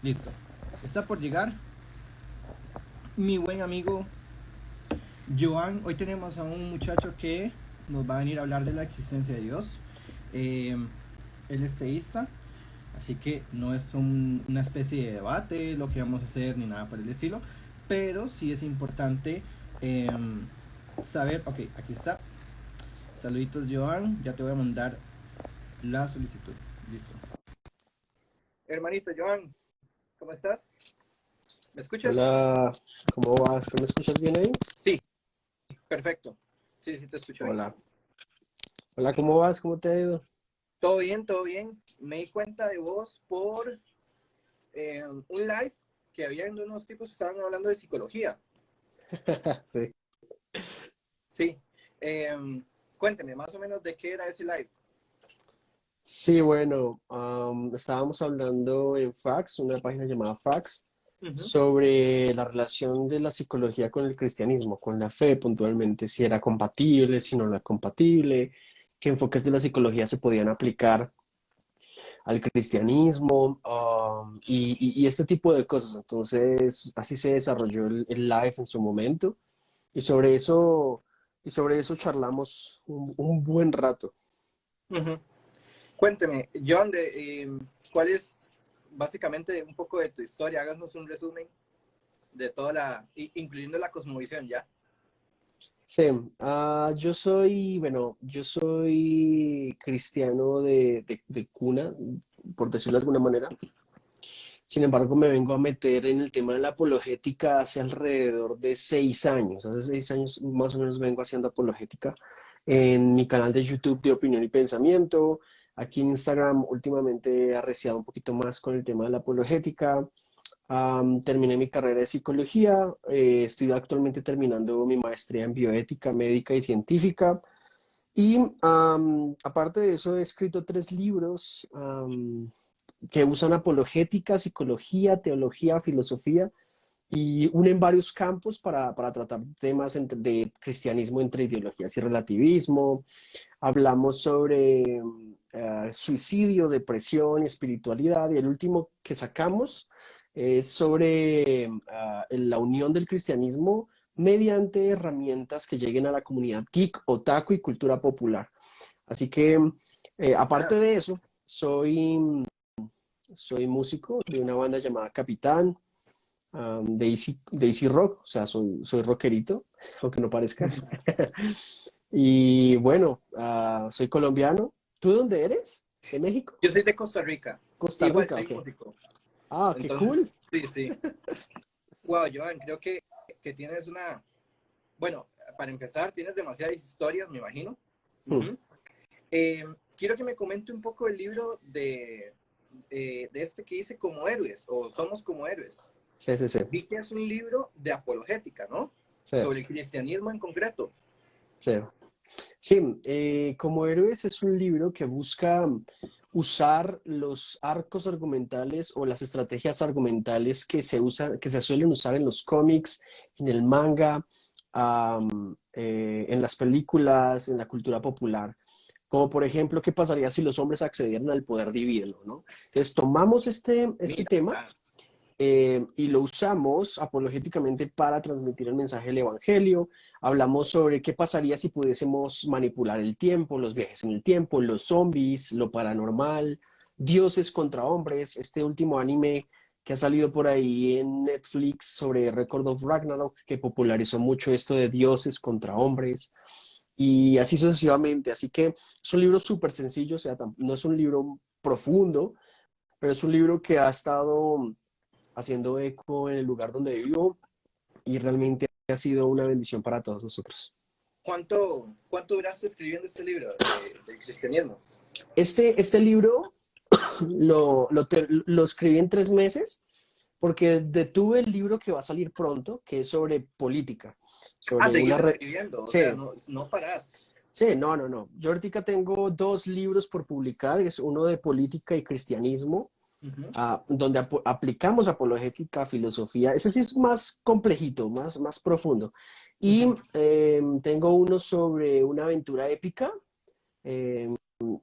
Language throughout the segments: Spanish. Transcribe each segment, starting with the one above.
Listo. Está por llegar mi buen amigo Joan. Hoy tenemos a un muchacho que nos va a venir a hablar de la existencia de Dios. Eh, Él es teísta, así que no es una especie de debate lo que vamos a hacer ni nada por el estilo, pero sí es importante eh, saber, ok, aquí está. Saluditos Joan, ya te voy a mandar la solicitud. Listo. Hermanito Joan, ¿cómo estás? ¿Me escuchas? Hola, ¿cómo vas? ¿Tú me escuchas bien ahí? Sí, perfecto. Sí, sí, te escucho bien. Hola. Hola, ¿cómo vas? ¿Cómo te ha ido? Todo bien, todo bien. Me di cuenta de vos por un live que había unos tipos que estaban hablando de psicología. Sí. Sí. Cuénteme más o menos de qué era ese live. Sí, bueno, estábamos hablando en Fax, una página llamada Fax, Ujú. sobre la relación de la psicología con el cristianismo, con la fe puntualmente, si era compatible, si no era compatible, qué enfoques de la psicología se podían aplicar al cristianismo, y este tipo de cosas. Entonces, así se desarrolló el live en su momento. Y sobre eso, y sobre eso charlamos un buen rato. Ujú. Cuénteme, Joan, ¿cuál es básicamente un poco de tu historia? Háganos un resumen de toda incluyendo la cosmovisión, ¿ya? Sí, yo soy cristiano de cuna, por decirlo de alguna manera. Sin embargo, me vengo a meter en el tema de la apologética hace alrededor de 6 años. Hace 6 años más o menos vengo haciendo apologética en mi canal de YouTube de Opinión y Pensamiento. Aquí en Instagram últimamente he arreciado un poquito más con el tema de la apologética. Terminé mi carrera de psicología, estoy actualmente terminando mi maestría en bioética médica y científica. Y aparte de eso, he escrito 3 libros que usan apologética, psicología, teología, filosofía y unen varios campos para tratar temas de cristianismo entre ideologías y relativismo. Hablamos sobre suicidio, depresión, espiritualidad, y el último que sacamos es sobre la unión del cristianismo mediante herramientas que lleguen a la comunidad geek, otaku y cultura popular. Así que, aparte Ah, de eso, soy músico de una banda llamada Capitán, de Easy Rock, o sea, soy rockerito, aunque no parezca. Y bueno, soy colombiano. ¿Tú de dónde eres? ¿De México? yo soy de Costa Rica. Costa Igual Rica, soy ok. músico. Ah, qué cool. Entonces, sí, sí. Wow, Joan, creo que tienes bueno, para empezar, tienes demasiadas historias, me imagino. Hmm. Ujú. Eh, Quiero que me comente un poco el libro de este que dice Como Héroes o Somos como Héroes. Sí, sí, sí. Vi que es un libro de apologética, ¿no? Sí, Sobre el cristianismo en concreto. sí. Sí, Como Héroes es un libro que busca usar los arcos argumentales o las estrategias argumentales que se suelen usar en los cómics, en el manga, en las películas, en la cultura popular. Como por ejemplo, ¿qué pasaría si los hombres accedieran al poder divino, ¿no? Entonces tomamos este Mira, tema y lo usamos apologéticamente para transmitir el mensaje del Evangelio. Hablamos sobre qué pasaría si pudiésemos manipular el tiempo, los viajes en el tiempo, los zombies, lo paranormal, dioses contra hombres, este último anime que ha salido por ahí en Netflix sobre Record of Ragnarok, que popularizó mucho esto de dioses contra hombres, y así sucesivamente. Así que es un libro súper sencillo, o sea, no es un libro profundo, pero es un libro que ha estado haciendo eco en el lugar donde vivo y realmente ha sido una bendición para todos nosotros. ¿cuánto duraste escribiendo este libro del cristianismo? Este libro lo escribí en 3 meses porque detuve el libro que va a salir pronto, que es sobre política, Ah, sobre una seguís red. escribiendo, o sea, Sí, no, no parás. sí, no, no, no. Yo ahorita tengo 2 libros por publicar, es uno de política y cristianismo, Ujú, donde aplicamos apologética, filosofía. Ese sí es más complejito, más profundo. Y ujú. tengo uno sobre una aventura épica,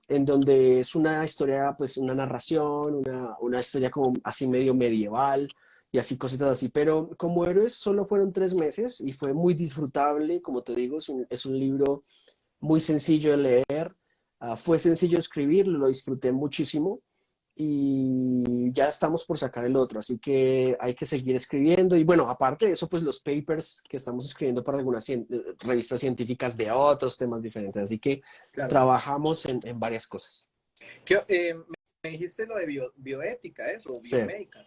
en donde es una historia, pues una narración, una historia como así medio medieval y así cositas así. Pero como héroes solo fueron 3 meses y fue muy disfrutable, como te digo, es un libro muy sencillo de leer, fue sencillo de escribir, lo disfruté muchísimo y ya estamos por sacar el otro, así que hay que seguir escribiendo y bueno, aparte de eso, pues los papers que estamos escribiendo para algunas revistas científicas de otros temas diferentes, así que Claro. trabajamos en varias cosas. Me dijiste lo de bioética, eso, o Sí, biomédica.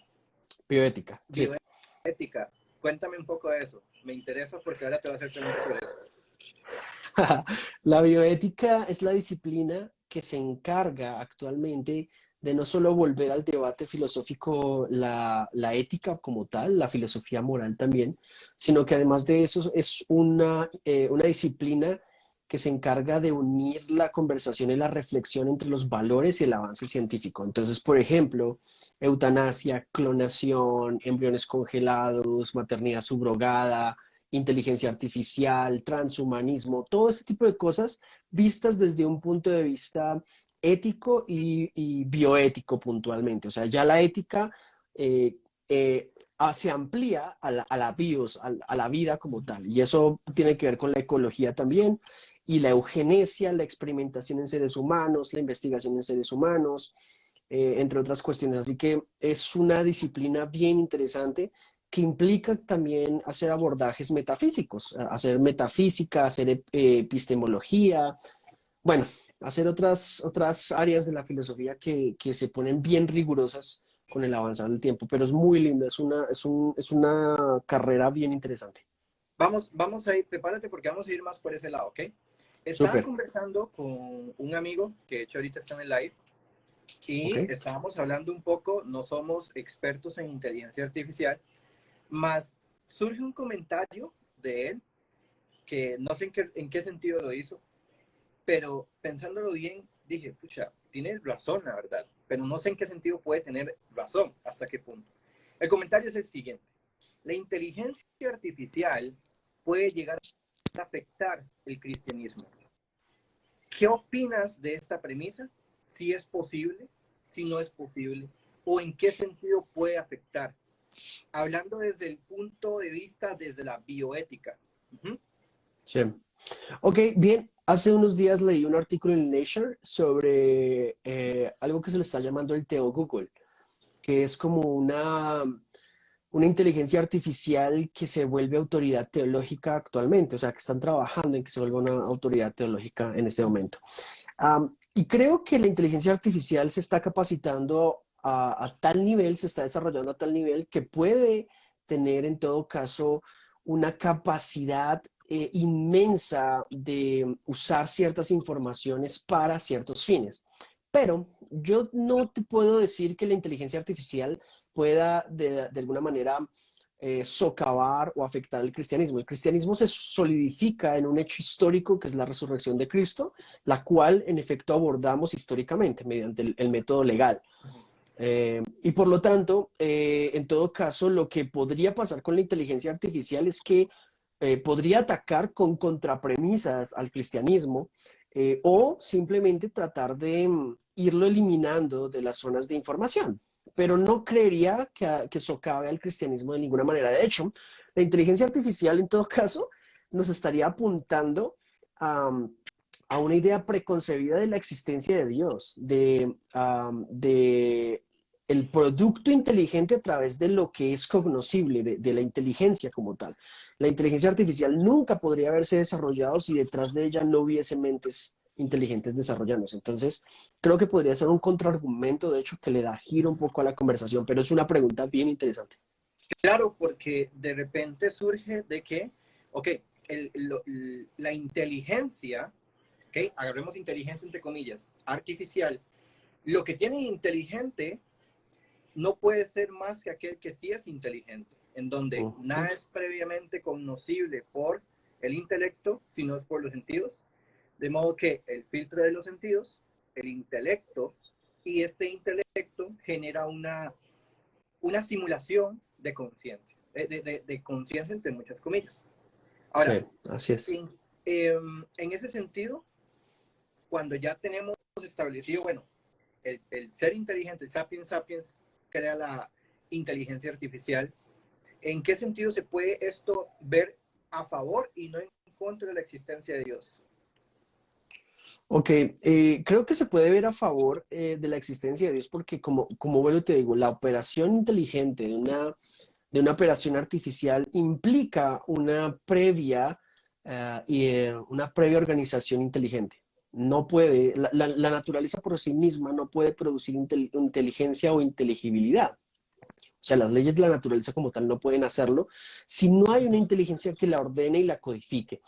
bioética, sí. Bioética. Cuéntame un poco de eso. Me interesa porque ahora te voy a hacer preguntas sobre eso. La bioética es la disciplina que se encarga actualmente de no solo volver al debate filosófico la ética como tal, la filosofía moral también, sino que además de eso es una disciplina que se encarga de unir la conversación y la reflexión entre los valores y el avance científico. Entonces, por ejemplo, eutanasia, clonación, embriones congelados, maternidad subrogada, inteligencia artificial, transhumanismo, todo ese tipo de cosas vistas desde un punto de vista ético y bioético puntualmente. O sea, ya la ética se amplía a la bios, a la vida como tal. Y eso tiene que ver con la ecología también y la eugenesia, la experimentación en seres humanos, la investigación en seres humanos, entre otras cuestiones. Así que es una disciplina bien interesante que implica también hacer abordajes metafísicos, hacer metafísica, hacer epistemología, bueno, hacer otras áreas de la filosofía que se ponen bien rigurosas con el avanzar del tiempo, pero es muy lindo, es una carrera bien interesante. Vamos a ir, prepárate porque vamos a ir más por ese lado, ¿ok? Estaba Súper, conversando con un amigo que de hecho ahorita está en el live ok. y estábamos hablando un poco, no somos expertos en inteligencia artificial, más surge un comentario de él que no sé en qué sentido lo hizo, pero pensándolo bien, dije, pucha, tiene razón, la verdad, pero no sé en qué sentido puede tener razón, hasta qué punto. El comentario es el siguiente. La inteligencia artificial puede llegar a afectar el cristianismo. ¿Qué opinas de esta premisa? Si es posible, si no es posible, o en qué sentido puede afectar. Hablando desde el punto de vista, desde la bioética. Uh-huh. Sí. Ok, bien. Hace unos días leí un artículo en Nature sobre algo que se le está llamando el Teo Google, que es como una inteligencia artificial que se vuelve autoridad teológica actualmente, o sea, que están trabajando en que se vuelva una autoridad teológica en este momento. Y creo que la inteligencia artificial se está capacitando a tal nivel, se está desarrollando a tal nivel que puede tener en todo caso una capacidad inmensa de usar ciertas informaciones para ciertos fines. Pero yo no te puedo decir que la inteligencia artificial pueda de alguna manera socavar o afectar el cristianismo. El cristianismo se solidifica en un hecho histórico que es la resurrección de Cristo, la cual en efecto abordamos históricamente mediante el método legal. Y por lo tanto, en todo caso, lo que podría pasar con la inteligencia artificial es que podría atacar con contrapremisas al cristianismo o simplemente tratar de irlo eliminando de las zonas de información. Pero no creería que socave al cristianismo de ninguna manera. De hecho, la inteligencia artificial en todo caso nos estaría apuntando a una idea preconcebida de la existencia de Dios, de el producto inteligente a través de lo que es cognoscible, de la inteligencia como tal. La inteligencia artificial nunca podría haberse desarrollado si detrás de ella no hubiese mentes inteligentes desarrollándose. Entonces, creo que podría ser un contraargumento, de hecho, que le da giro un poco a la conversación, pero es una pregunta bien interesante. Claro, porque de repente surge de que, ok, la inteligencia, ok, agarremos inteligencia entre comillas, artificial, lo que tiene inteligente no puede ser más que aquel que sí es inteligente, en donde nada es previamente conocible por el intelecto, sino es por los sentidos, de modo que el filtro de los sentidos, el intelecto, y este intelecto genera una simulación de conciencia, de conciencia entre muchas comillas. Sí, Ahora, así es. en ese sentido, cuando ya tenemos establecido, bueno, el ser inteligente, el sapiens sapiens, crea la inteligencia artificial. ¿En qué sentido se puede esto ver a favor y no en contra de la existencia de Dios? Ok, creo que se puede ver a favor de la existencia de Dios porque como vuelvo te digo, la operación inteligente de una operación artificial implica una previa organización inteligente. No puede, la naturaleza por sí misma no puede producir inteligencia o inteligibilidad. O sea, las leyes de la naturaleza como tal no pueden hacerlo si no hay una inteligencia que la ordene y la codifique.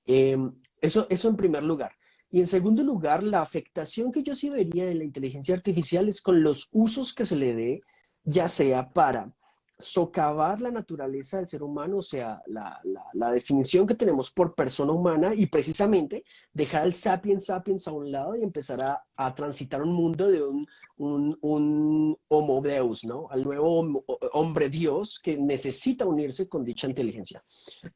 Eh, eso en primer lugar. Y en segundo lugar, la afectación que yo sí vería en la inteligencia artificial es con los usos que se le dé, ya sea para socavar la naturaleza del ser humano, o sea, la definición que tenemos por persona humana y precisamente dejar al sapiens sapiens a un lado y empezar a transitar un mundo de un homo deus, ¿no? Al nuevo hombre Dios que necesita unirse con dicha inteligencia.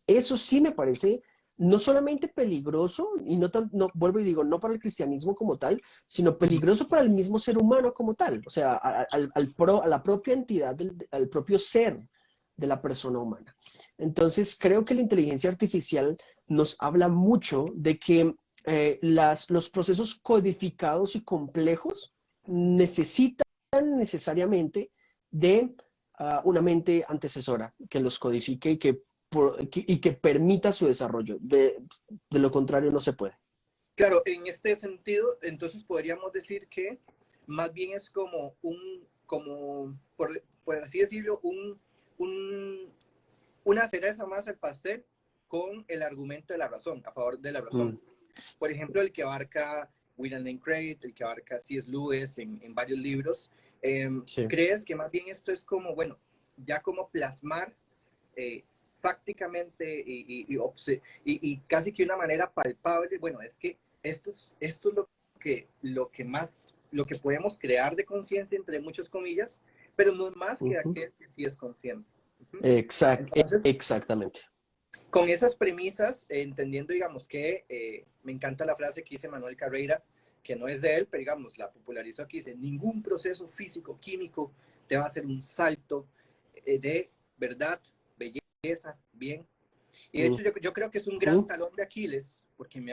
Eso sí me parece no solamente peligroso, y no, vuelvo y digo, no para el cristianismo como tal, sino peligroso para el mismo ser humano como tal, o sea, a la propia entidad, al propio ser de la persona humana. Entonces, creo que la inteligencia artificial nos habla mucho de que los procesos codificados y complejos necesitan necesariamente de una mente antecesora que los codifique y que permita su desarrollo. De lo contrario, no se puede. Claro, en este sentido, entonces podríamos decir que más bien es como por así decirlo, una cereza más al pastel con el argumento de la razón, a favor de la razón. Mm. Por ejemplo, el que abarca William Lane Craig, el que abarca C.S. Lewis en varios libros. Sí. ¿Crees que más bien esto es como, bueno, ya como plasmar eh, fácticamente y casi que una manera palpable? Bueno, es que esto es lo que podemos crear de conciencia, entre muchas comillas, pero no es más que Ujú. aquel que sí es consciente. Exact, Entonces, exactamente. con esas premisas, entendiendo, digamos, que me encanta la frase que dice Manuel Carreira, que no es de él, pero digamos, la popularizó aquí, dice, ningún proceso físico, químico, te va a hacer un salto de verdad, belleza, bien. Y de hecho yo creo que es un gran Ujú. talón de Aquiles, porque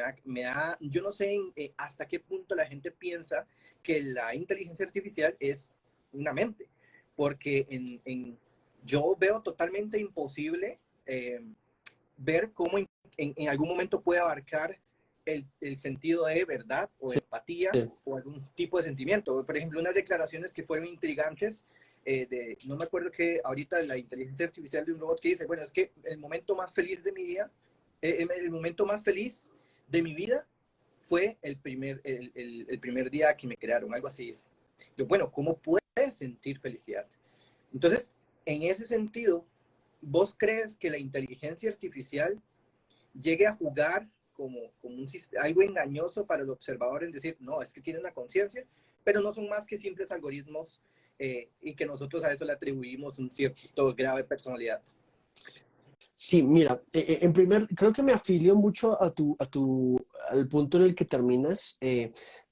yo no sé hasta qué punto la gente piensa que la inteligencia artificial es una mente, porque yo veo totalmente imposible ver cómo en algún momento puede abarcar el sentido de verdad o de Sí. empatía o algún tipo de sentimiento. Por ejemplo, unas declaraciones que fueron intrigantes, no me acuerdo que ahorita la inteligencia artificial de un robot que dice, bueno, es que el momento más feliz de mi día, el momento más feliz de mi vida fue el primer día que me crearon, algo así es. Yo, bueno, ¿cómo puedes sentir felicidad? Entonces, en ese sentido, ¿vos crees que la inteligencia artificial llegue a jugar como algo engañoso para el observador en decir, no, es que tiene una conciencia, pero no son más que simples algoritmos y que nosotros a eso le atribuimos un cierto grado de personalidad? Sí, mira, creo que me afilio mucho al punto en el que terminas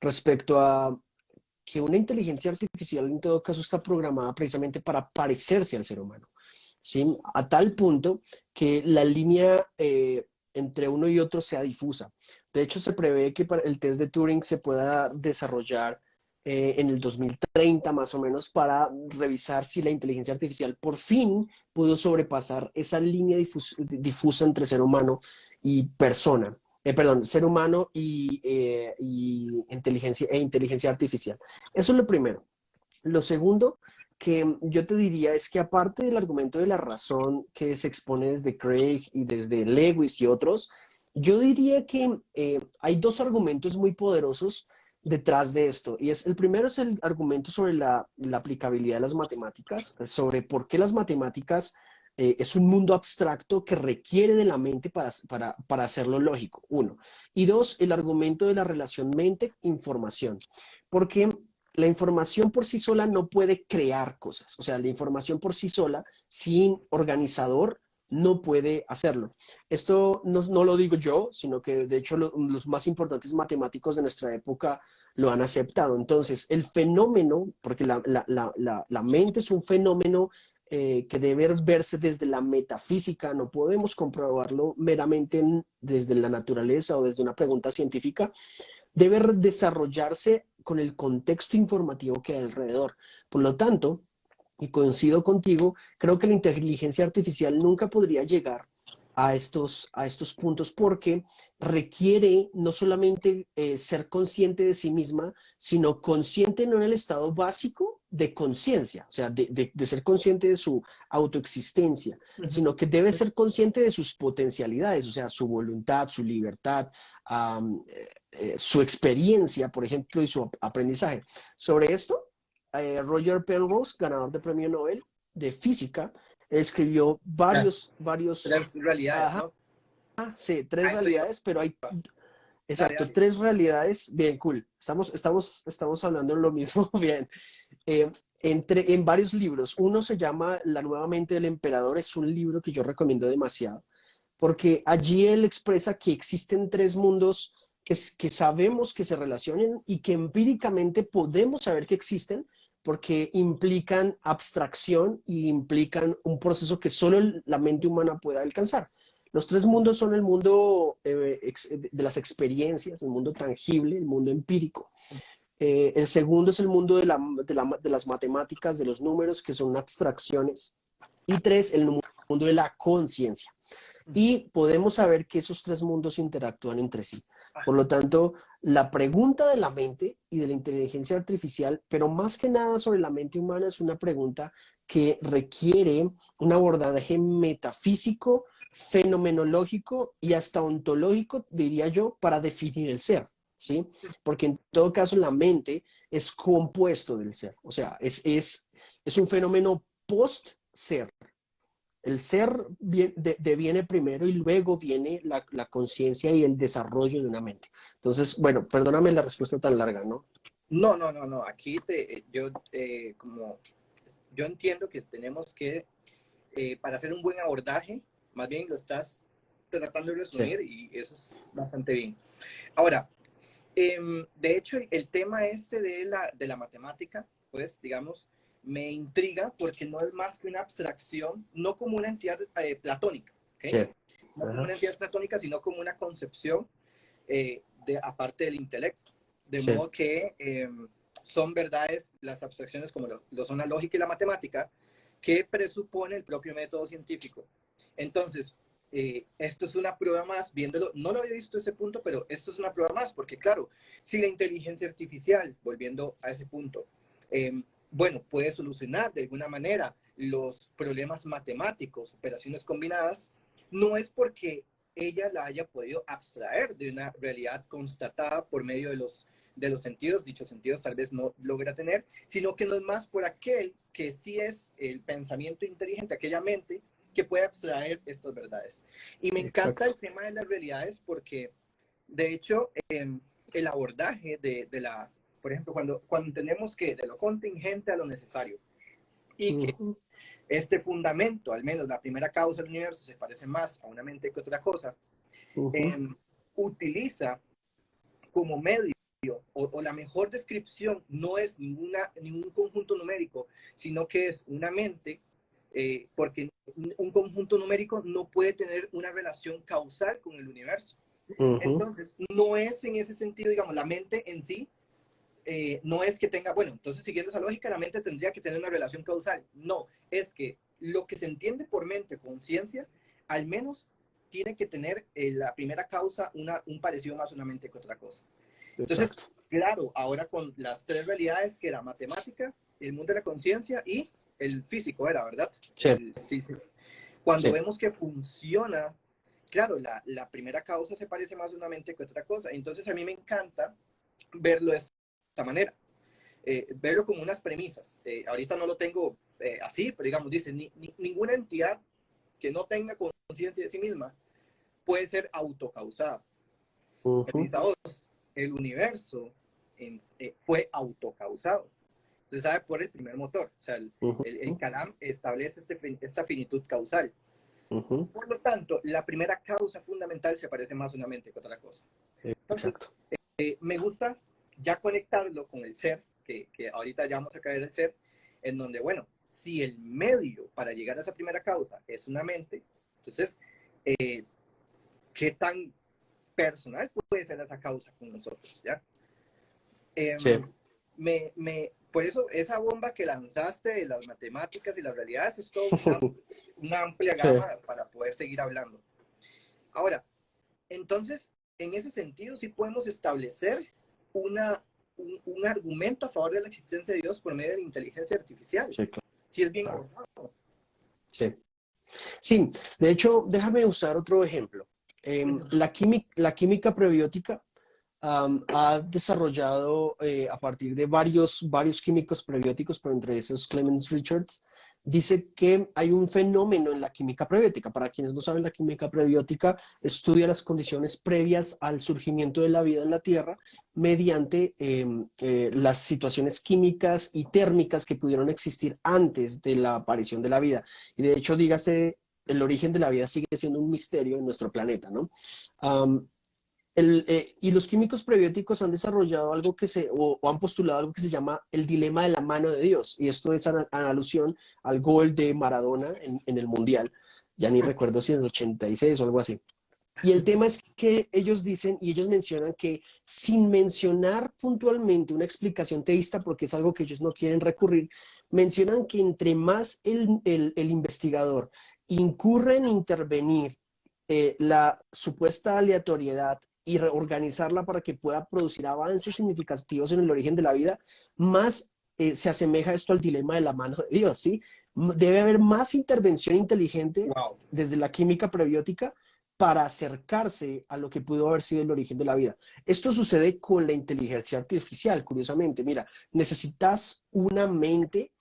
respecto a que una inteligencia artificial en todo caso está programada precisamente para parecerse al ser humano, ¿sí? A tal punto que la línea entre uno y otro sea difusa. De hecho, se prevé que para el test de Turing se pueda desarrollar en el 2030 más o menos para revisar si la inteligencia artificial por fin pudo sobrepasar esa línea difusa entre ser humano y persona. Perdón, ser humano y inteligencia artificial. Eso es lo primero. Lo segundo que yo te diría es que aparte del argumento de la razón que se expone desde Craig y desde Lewis y otros, yo diría que hay dos argumentos muy poderosos detrás de esto. Y el primero es el argumento sobre la aplicabilidad de las matemáticas, sobre por qué las matemáticas es un mundo abstracto que requiere de la mente para hacerlo lógico, uno. Y dos, el argumento de la relación mente-información. Porque la información por sí sola no puede crear cosas. O sea, la información por sí sola, sin organizador, no puede hacerlo. Esto no lo digo yo, sino que de hecho los más importantes matemáticos de nuestra época lo han aceptado. Entonces, el fenómeno, porque la mente es un fenómeno que debe verse desde la metafísica, no podemos comprobarlo meramente desde la naturaleza o desde una pregunta científica, debe desarrollarse con el contexto informativo que hay alrededor. Por lo tanto, y coincido contigo, creo que la inteligencia artificial nunca podría llegar a estos puntos porque requiere no solamente ser consciente de sí misma, sino consciente no en el estado básico de conciencia, o sea, de ser consciente de su autoexistencia, sino que debe ser consciente de sus potencialidades, o sea, su voluntad, su libertad, su experiencia, por ejemplo, y su aprendizaje. Sobre esto, Roger Penrose, ganador de premio Nobel de física, escribió varios, Tres realidades, ajá, ¿no? sí, tres Ah, estoy. realidades, pero hay, Dale, exacto, dale. tres realidades, bien, cool. Estamos hablando de lo mismo, bien. Eh, en varios libros, uno se llama La nueva mente del emperador, es un libro que yo recomiendo demasiado, porque allí él expresa que existen tres mundos que sabemos que se relacionan y que empíricamente podemos saber que existen porque implican abstracción y implican un proceso que solo la mente humana puede alcanzar. Los tres mundos son el mundo de las experiencias, el mundo tangible, el mundo empírico. El segundo es el mundo de las matemáticas, de los números, que son abstracciones. Y tres, el mundo de la conciencia. Y podemos saber que esos tres mundos interactúan entre sí. Por lo tanto, la pregunta de la mente y de la inteligencia artificial, pero más que nada sobre la mente humana, es una pregunta que requiere un abordaje metafísico, fenomenológico y hasta ontológico, diría yo, para definir el ser, ¿sí? Porque en todo caso la mente es compuesto del ser, o sea, es un fenómeno post-ser. El ser deviene primero y luego viene la conciencia y el desarrollo de una mente. Entonces, bueno, perdóname la respuesta tan larga, ¿no? No, no, no, no. Aquí yo, como yo entiendo que tenemos que, para hacer un buen abordaje, más bien lo estás tratando de Sí, resumir y eso es bastante bien. Ahora, de hecho, el tema este de la matemática, pues, digamos, me intriga porque no es más que una abstracción, no como una entidad platónica, ¿ok? sí. No como Ajá. una entidad platónica, sino como una concepción aparte del intelecto. De Sí. modo que son verdades las abstracciones como lo son la lógica y la matemática, que presupone el propio método científico. Entonces, esto es una prueba más, viéndolo, no lo había visto ese punto, pero esto es una prueba más, porque claro, si la inteligencia artificial, volviendo a ese punto, bueno, puede solucionar de alguna manera los problemas matemáticos, operaciones combinadas, no es porque ella la haya podido abstraer de una realidad constatada por medio de los sentidos, dichos sentidos tal vez no logra tener, sino que no es más por aquel que sí es el pensamiento inteligente, aquella mente que puede abstraer estas verdades. Y me encanta Exacto. el tema de las realidades porque, de hecho, el abordaje por ejemplo, cuando entendemos que de lo contingente a lo necesario y que Ujú, este fundamento, al menos la primera causa del universo, se parece más a una mente que otra cosa, ujú, eh, utiliza como medio o la mejor descripción no es ningún conjunto numérico, sino que es una mente, porque un conjunto numérico no puede tener una relación causal con el universo. ujú. Entonces, no es en ese sentido, digamos, la mente en sí, no es que tenga, bueno, entonces siguiendo esa lógica, la mente tendría que tener una relación causal. No, es que lo que se entiende por mente, conciencia, al menos tiene que tener la primera causa un parecido más a una mente que otra cosa. Entonces, Exacto. claro, ahora con las tres realidades que era matemática, el mundo de la conciencia y el físico, era, ¿verdad? Sí, Sí, sí. Cuando sí. vemos que funciona, claro, la primera causa se parece más a una mente que otra cosa. Entonces, a mí me encanta verlo de esta manera, verlo como unas premisas. Ahorita no lo tengo así, pero digamos, dice, ninguna entidad que no tenga conciencia de sí misma puede ser autocausada. Ujú, Premisa 2, el universo fue autocausado. Entonces, sabe por el primer motor. O sea, el ujú, Kalam establece esta finitud causal. Ujú. Por lo tanto, la primera causa fundamental se parece más a una mente que otra cosa. Entonces, Exacto. me gusta ya conectarlo con el ser, que ahorita ya vamos a caer el ser, en donde, bueno, si el medio para llegar a esa primera causa es una mente, entonces, ¿qué tan personal puede ser esa causa con nosotros? ¿Ya? Sí, Por eso, esa bomba que lanzaste de las matemáticas y las realidades es toda una amplia sí. gama para poder seguir hablando. Ahora, entonces, en ese sentido, sí podemos establecer un argumento a favor de la existencia de Dios por medio de la inteligencia artificial. Sí, claro. Si es bien abordado. Sí. Sí, de hecho, déjame usar otro ejemplo. La química prebiótica ha desarrollado a partir de varios químicos prebióticos, pero entre esos Clemens Richards, dice que hay un fenómeno en la química prebiótica. Para quienes no saben, la química prebiótica estudia las condiciones previas al surgimiento de la vida en la Tierra mediante las situaciones químicas y térmicas que pudieron existir antes de la aparición de la vida. Y de hecho, dígase, el origen de la vida sigue siendo un misterio en nuestro planeta, ¿no? Y los químicos prebióticos han desarrollado algo o han postulado algo que se llama el dilema de la mano de Dios. Y esto es en alusión al gol de Maradona en el Mundial. Ya ni recuerdo si en el 86 o algo así. Y el tema es que ellos dicen y ellos mencionan que sin mencionar puntualmente una explicación teísta, porque es algo que ellos no quieren recurrir, mencionan que entre más el investigador incurre en intervenir la supuesta aleatoriedad y reorganizarla para que pueda producir avances significativos en el origen de la vida, más se asemeja esto al dilema de la mano de Dios, ¿sí? Debe haber más intervención inteligente Wow. desde la química prebiótica para acercarse a lo que pudo haber sido el origen de la vida. Esto sucede con la inteligencia artificial, curiosamente. Mira, necesitas una mente,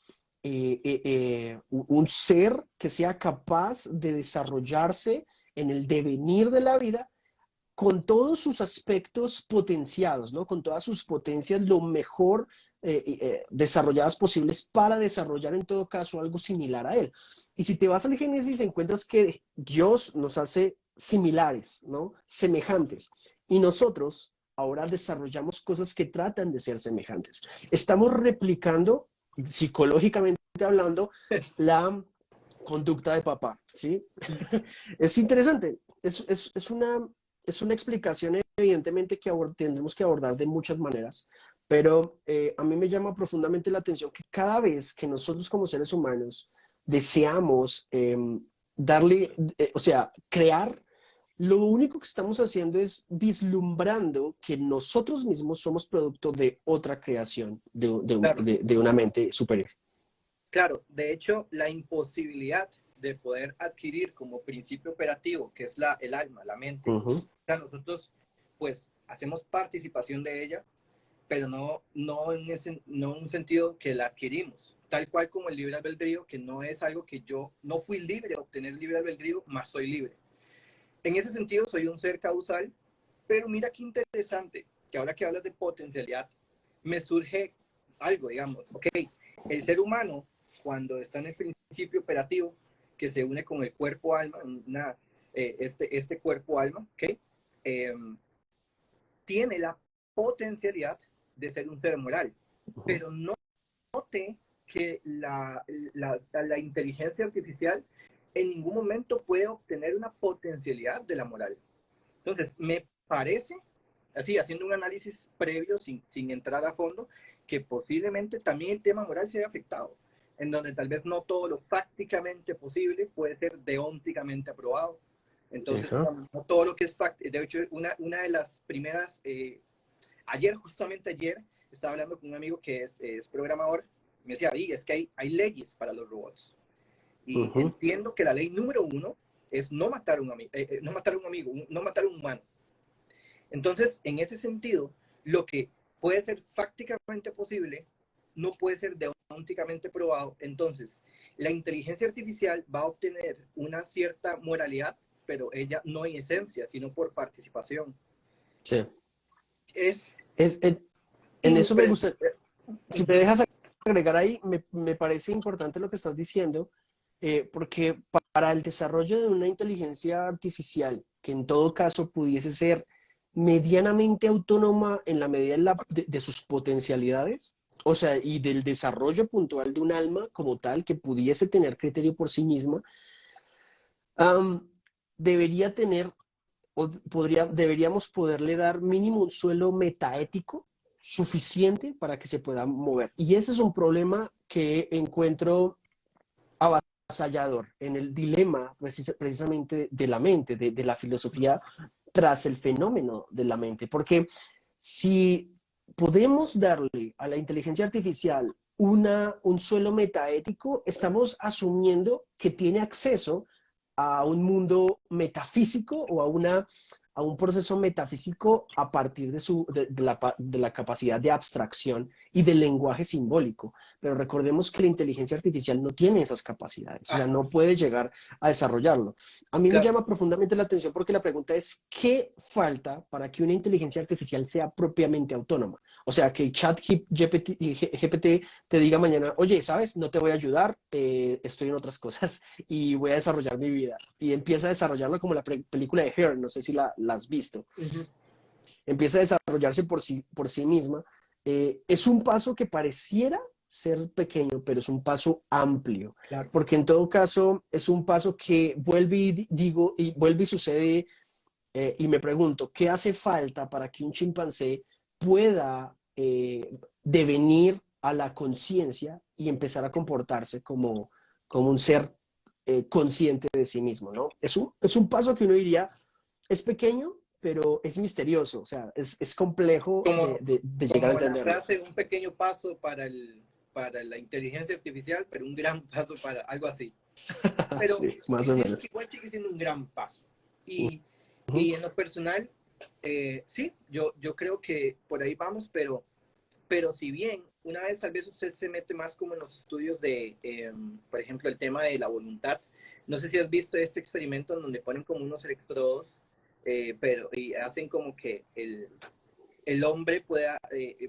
un ser que sea capaz de desarrollarse en el devenir de la vida con todos sus aspectos potenciados, ¿no? Con todas sus potencias, lo mejor desarrolladas posibles para desarrollar en todo caso algo similar a él. Y si te vas al Génesis, encuentras que Dios nos hace similares, ¿no? Semejantes. Y nosotros ahora desarrollamos cosas que tratan de ser semejantes. Estamos replicando, psicológicamente hablando, la conducta de papá, ¿sí? Es interesante. Es una explicación, evidentemente, que tendremos que abordar de muchas maneras, pero a mí me llama profundamente la atención que cada vez que nosotros como seres humanos deseamos o sea, crear, lo único que estamos haciendo es vislumbrando que nosotros mismos somos producto de otra creación, Claro, de una mente superior. claro. De hecho, la imposibilidad de poder adquirir como principio operativo, que es el alma, la mente, Ujú. o sea, nosotros pues hacemos participación de ella, pero no en un sentido que la adquirimos, tal cual como el libre albedrío, que no es algo que yo no fui libre a obtener libre albedrío, más soy libre. En ese sentido, soy un ser causal, pero mira qué interesante, que ahora que hablas de potencialidad, me surge algo, digamos, ok, el ser humano, cuando está en el principio operativo, que se une con el cuerpo-alma, este cuerpo-alma, ok, eh, tiene la potencialidad de ser un ser moral, Ujú. pero no note que la inteligencia artificial en ningún momento puede obtener una potencialidad de la moral. Entonces, me parece, así, haciendo un análisis previo, sin entrar a fondo, que posiblemente también el tema moral se haya afectado, en donde tal vez no todo lo fácticamente posible puede ser deónticamente aprobado. Entonces, Ajá. no todo lo que es fáctico. De hecho, una de las primeras, justamente ayer, estaba hablando con un amigo que es programador, me decía, es que hay leyes para los robots. Y Ujú. entiendo que la ley número uno es no matar a un amigo, no matar a un humano. Entonces, en ese sentido, lo que puede ser fácticamente posible no puede ser deonticamente probado. Entonces, la inteligencia artificial va a obtener una cierta moralidad, pero ella no en esencia, sino por participación. Sí. Es Es, en eso me gusta, si me dejas agregar ahí, me parece importante lo que estás diciendo, Porque para el desarrollo de una inteligencia artificial, que en todo caso pudiese ser medianamente autónoma en la medida de sus potencialidades, o sea, y del desarrollo puntual de un alma como tal, que pudiese tener criterio por sí misma, am, debería tener, deberíamos poderle dar mínimo un suelo metaético suficiente para que se pueda mover. Y ese es un problema que encuentro avasallador en el dilema precisamente de la mente, de la filosofía tras el fenómeno de la mente. Porque si podemos darle a la inteligencia artificial un suelo metaético, estamos asumiendo que tiene acceso a un mundo metafísico o a un proceso metafísico a partir de la capacidad de abstracción y del lenguaje simbólico. Pero recordemos que la inteligencia artificial no tiene esas capacidades, o sea, Ah, no puede llegar a desarrollarlo. A mí me claro. llama profundamente la atención porque la pregunta es, ¿qué falta para que una inteligencia artificial sea propiamente autónoma? O sea, que GPT te diga mañana, oye, ¿sabes? No te voy a ayudar, estoy en otras cosas y voy a desarrollar mi vida. Y empieza a desarrollarlo como la película de Her, no sé si la has visto. Ujú. Empieza a desarrollarse por sí misma. Es un paso que pareciera ser pequeño, pero es un paso amplio, Claro. porque en todo caso es un paso que vuelve y digo, y vuelve y sucede, y me pregunto, ¿qué hace falta para que un chimpancé pueda devenir a la conciencia y empezar a comportarse como un ser consciente de sí mismo, ¿no? Es un paso que uno diría, es pequeño, pero es misterioso, o sea, es complejo Como, de llegar a como la entenderlo. frase, un pequeño paso para la inteligencia artificial, pero un gran paso para algo así. Pero Sí, más o siento que menos. igual sigue siendo un gran paso. Uh Y, -huh. y en lo personal, sí, yo creo que por ahí vamos, pero si bien una vez tal vez usted se mete más como en los estudios de, por ejemplo, el tema de la voluntad, no sé si has visto este experimento en donde ponen como unos electrodos, pero y hacen como que el hombre pueda,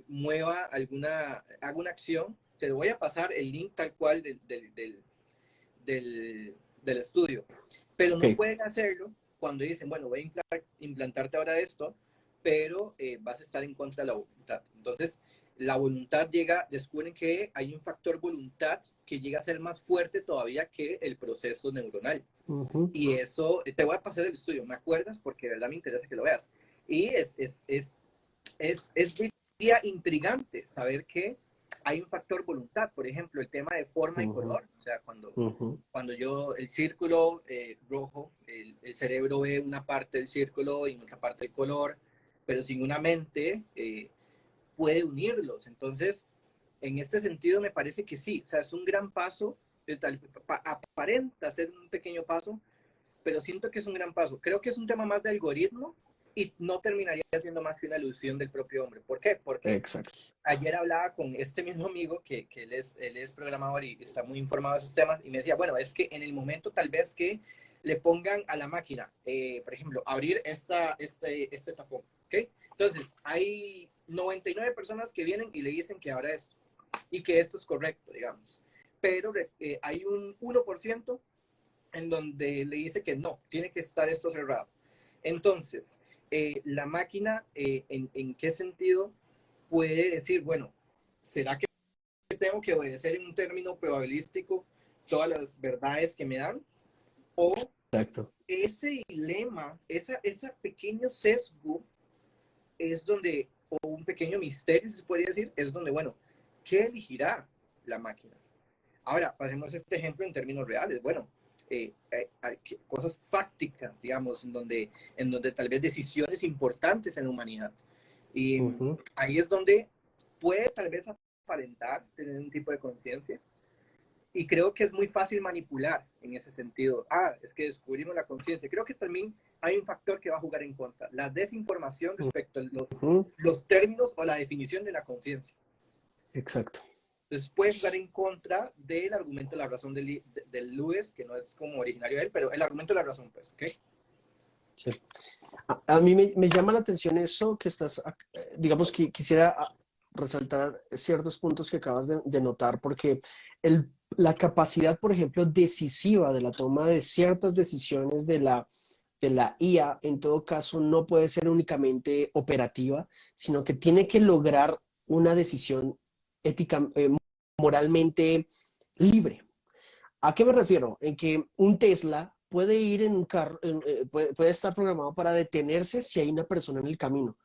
mueva haga una acción. Te voy a pasar el link tal cual del estudio, pero no Ok, pueden hacerlo cuando dicen, bueno, voy a implantarte ahora esto, pero vas a estar en contra de la voluntad. Entonces, la voluntad llega, descubren que hay un factor voluntad que llega a ser más fuerte todavía que el proceso neuronal. uh -huh. Y eso, te voy a pasar el estudio, ¿me acuerdas? Porque de verdad me interesa que lo veas. Y es diría, intrigante saber que hay un factor voluntad, por ejemplo, el tema de forma y Uh -huh. color, o sea, Uh -huh. cuando el círculo rojo, el cerebro ve una parte del círculo y otra parte del color, pero sin una mente puede unirlos. Entonces, en este sentido me parece que sí, o sea, es un gran paso, aparenta ser un pequeño paso, pero siento que es un gran paso. Creo que es un tema más de algoritmo y no terminaría siendo más que una ilusión del propio hombre. ¿Por qué? Porque Exacto. ayer hablaba con este mismo amigo que él es programador y está muy informado de esos temas y me decía, bueno, es que en el momento tal vez que le pongan a la máquina, por ejemplo, abrir este tapón, ¿ok? Entonces, hay 99 personas que vienen y le dicen que abra esto y que esto es correcto, digamos. Pero hay un 1% en donde le dice que no, tiene que estar esto cerrado. Entonces, la máquina, ¿en qué sentido puede decir, bueno, ¿será que tengo que obedecer en un término probabilístico todas las verdades que me dan? O Exacto. ese dilema, ese pequeño sesgo es donde, o un pequeño misterio, si se podría decir, es donde, bueno, ¿qué elegirá la máquina? Ahora, pasemos este ejemplo en términos reales. Bueno, hay cosas fácticas, digamos, en donde tal vez decisiones importantes en la humanidad. Y Uh -huh. ahí es donde puede tal vez aparentar tener un tipo de conciencia. Y creo que es muy fácil manipular en ese sentido. Ah, es que descubrimos la conciencia. Creo que también hay un factor que va a jugar en contra, la desinformación Uh respecto a -huh. los términos o la definición de la conciencia. Exacto. Entonces puede jugar en contra del argumento de la razón de Lewis, que no es como originario de él, pero el argumento de la razón, pues, ¿ok? Sí. A mí me llama la atención eso que estás, digamos que quisiera resaltar ciertos puntos que acabas de notar, porque la capacidad, por ejemplo, decisiva de la toma de ciertas decisiones de la IA, en todo caso, no puede ser únicamente operativa, sino que tiene que lograr una decisión ética, moralmente libre. ¿A qué me refiero? En que un Tesla puede ir en un carro, puede estar programado para detenerse si hay una persona en el camino.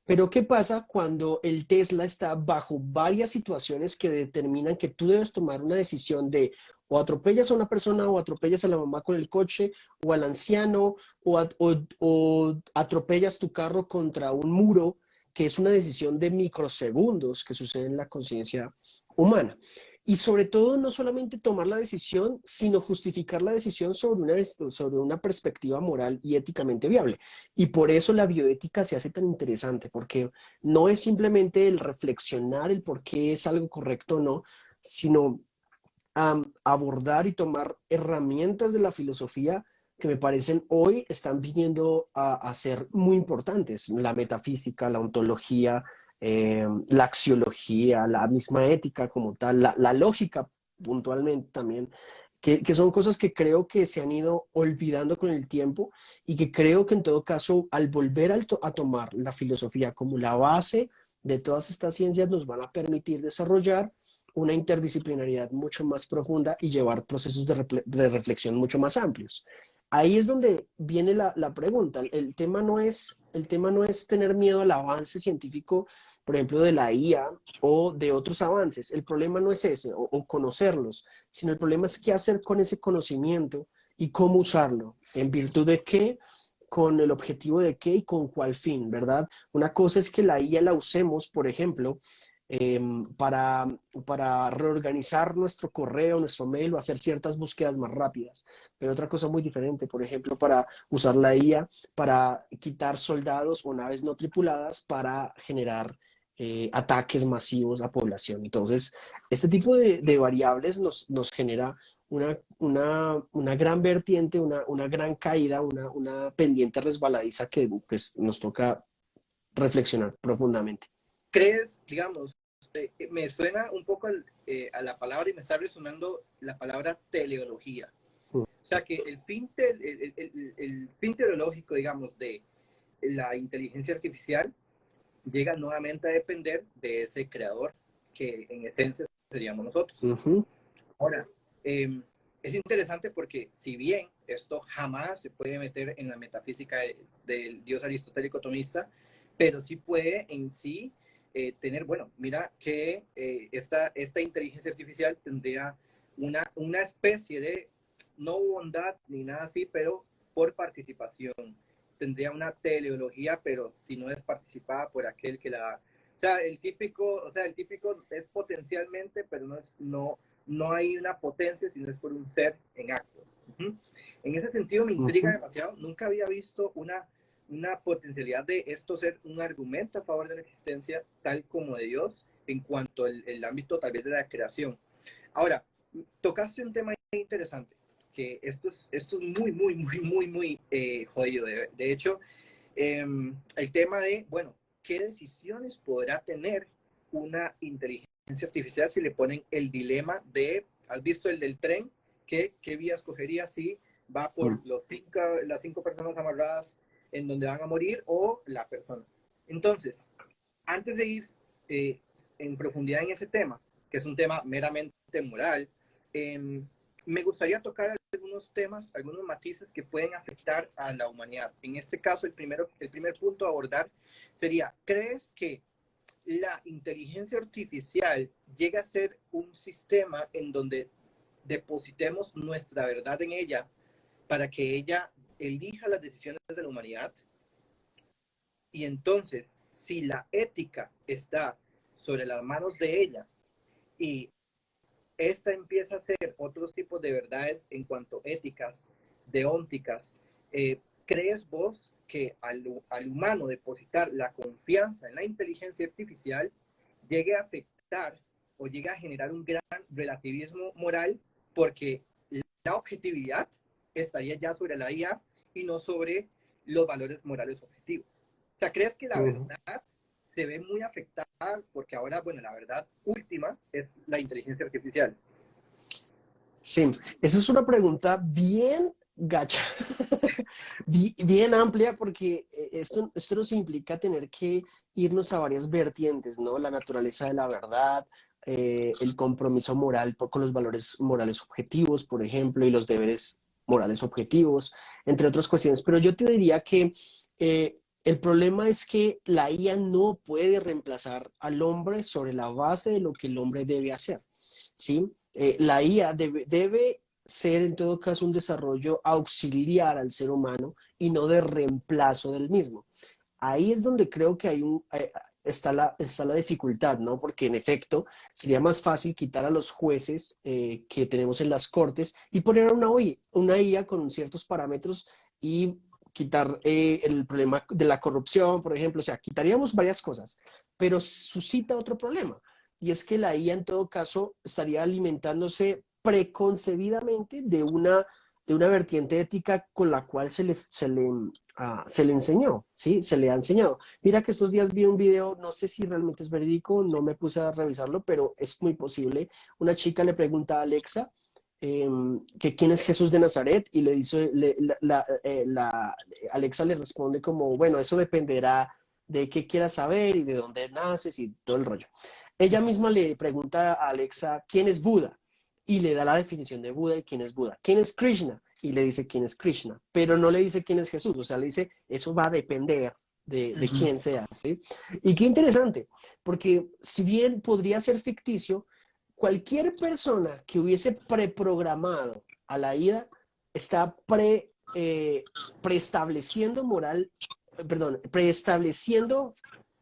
Pero ¿qué pasa cuando el Tesla está bajo varias situaciones que determinan que tú debes tomar una decisión de o atropellas a una persona o atropellas a la mamá con el coche o al anciano o atropellas tu carro contra un muro, que es una decisión de microsegundos que sucede en la conciencia humana? Y sobre todo, no solamente tomar la decisión, sino justificar la decisión sobre una perspectiva moral y éticamente viable. Y por eso la bioética se hace tan interesante, porque no es simplemente el reflexionar el por qué es algo correcto o no, sino abordar y tomar herramientas de la filosofía que me parecen hoy están viniendo a ser muy importantes. La metafísica, la ontología, la axiología, la misma ética como tal, la lógica puntualmente también, que son cosas que creo que se han ido olvidando con el tiempo y que creo que en todo caso, al volver a tomar la filosofía como la base de todas estas ciencias, nos van a permitir desarrollar una interdisciplinariedad mucho más profunda y llevar procesos de reflexión mucho más amplios. Ahí es donde viene la pregunta. El tema no es tener miedo al avance científico, por ejemplo, de la IA o de otros avances. El problema no es ese, o conocerlos, sino el problema es qué hacer con ese conocimiento y cómo usarlo, en virtud de qué, con el objetivo de qué y con cuál fin, ¿verdad? Una cosa es que la IA la usemos, por ejemplo, eh, para, para reorganizar nuestro correo, nuestro mail o hacer ciertas búsquedas más rápidas. Pero otra cosa muy diferente, por ejemplo, para usar la IA para quitar soldados o naves no tripuladas para generar ataques masivos a población. Entonces, este tipo de variables nos genera una gran vertiente, una gran caída, una pendiente resbaladiza que pues, nos toca reflexionar profundamente. ¿Crees, digamos, me suena un poco a la palabra y me está resonando la palabra teleología? O sea, que el fin teleológico, digamos, de la inteligencia artificial llega nuevamente a depender de ese creador que en esencia seríamos nosotros. Uh -huh. Ahora, es interesante porque si bien esto jamás se puede meter en la metafísica del dios aristotélico tomista, pero sí puede en sí tener, bueno, mira que esta inteligencia artificial tendría una especie de, no bondad ni nada así, pero por participación. Tendría una teleología, pero si no es participada por aquel que la... O sea, el típico es potencialmente, pero no hay una potencia, sino es por un ser en acto. Uh-huh. En ese sentido me intriga demasiado. Nunca había visto una potencialidad de esto ser un argumento a favor de la existencia tal como de Dios en cuanto al ámbito tal vez de la creación. Ahora, tocaste un tema interesante, que esto es muy, muy, muy, muy, muy jodido. De hecho, el tema de, bueno, ¿qué decisiones podrá tener una inteligencia artificial si le ponen el dilema de, ¿has visto el del tren? ¿Qué vía escogería si va por las 5 personas amarradas en donde van a morir o la persona? Entonces, antes de ir eh, en profundidad en ese tema, que es un tema meramente moral, me gustaría tocar algunos temas, algunos matices que pueden afectar a la humanidad. En este caso, el primer punto a abordar sería, ¿crees que la inteligencia artificial llega a ser un sistema en donde depositemos nuestra verdad en ella para que ella elija las decisiones de la humanidad? Y entonces, si la ética está sobre las manos de ella y esta empieza a ser otros tipos de verdades en cuanto éticas, deónticas, ¿crees vos que al humano depositar la confianza en la inteligencia artificial llegue a afectar o llegue a generar un gran relativismo moral porque la objetividad estaría ya sobre la IA y no sobre los valores morales objetivos? O sea, ¿crees que la verdad se ve muy afectada porque ahora, bueno, la verdad última es la inteligencia artificial? Sí, esa es una pregunta bien gacha, bien amplia, porque esto nos implica tener que irnos a varias vertientes, ¿no? La naturaleza de la verdad, el compromiso moral con los valores morales objetivos, por ejemplo, y los deberes morales objetivos, entre otras cuestiones. Pero yo te diría que el problema es que la IA no puede reemplazar al hombre sobre la base de lo que el hombre debe hacer, ¿sí? La IA debe ser en todo caso un desarrollo auxiliar al ser humano y no de reemplazo del mismo. Ahí es donde creo que está la dificultad, ¿no? Porque en efecto sería más fácil quitar a los jueces que tenemos en las cortes y poner a una IA con ciertos parámetros y quitar el problema de la corrupción, por ejemplo. O sea, quitaríamos varias cosas, pero suscita otro problema. Y es que la IA en todo caso estaría alimentándose preconcebidamente de una vertiente ética con la cual se le enseñó, ¿sí? Se le ha enseñado. Mira que estos días vi un video, no sé si realmente es verídico, no me puse a revisarlo, pero es muy posible. Una chica le pregunta a Alexa que quién es Jesús de Nazaret y le dice, Alexa le responde como, bueno, eso dependerá de qué quieras saber y de dónde naces y todo el rollo. Ella misma le pregunta a Alexa quién es Buda y le da la definición de Buda y quién es Buda. ¿Quién es Krishna? Y le dice quién es Krishna, pero no le dice quién es Jesús, o sea, le dice, eso va a depender de quién sea, ¿sí? Y qué interesante, porque si bien podría ser ficticio, cualquier persona que hubiese preprogramado a la IA está preestableciendo preestableciendo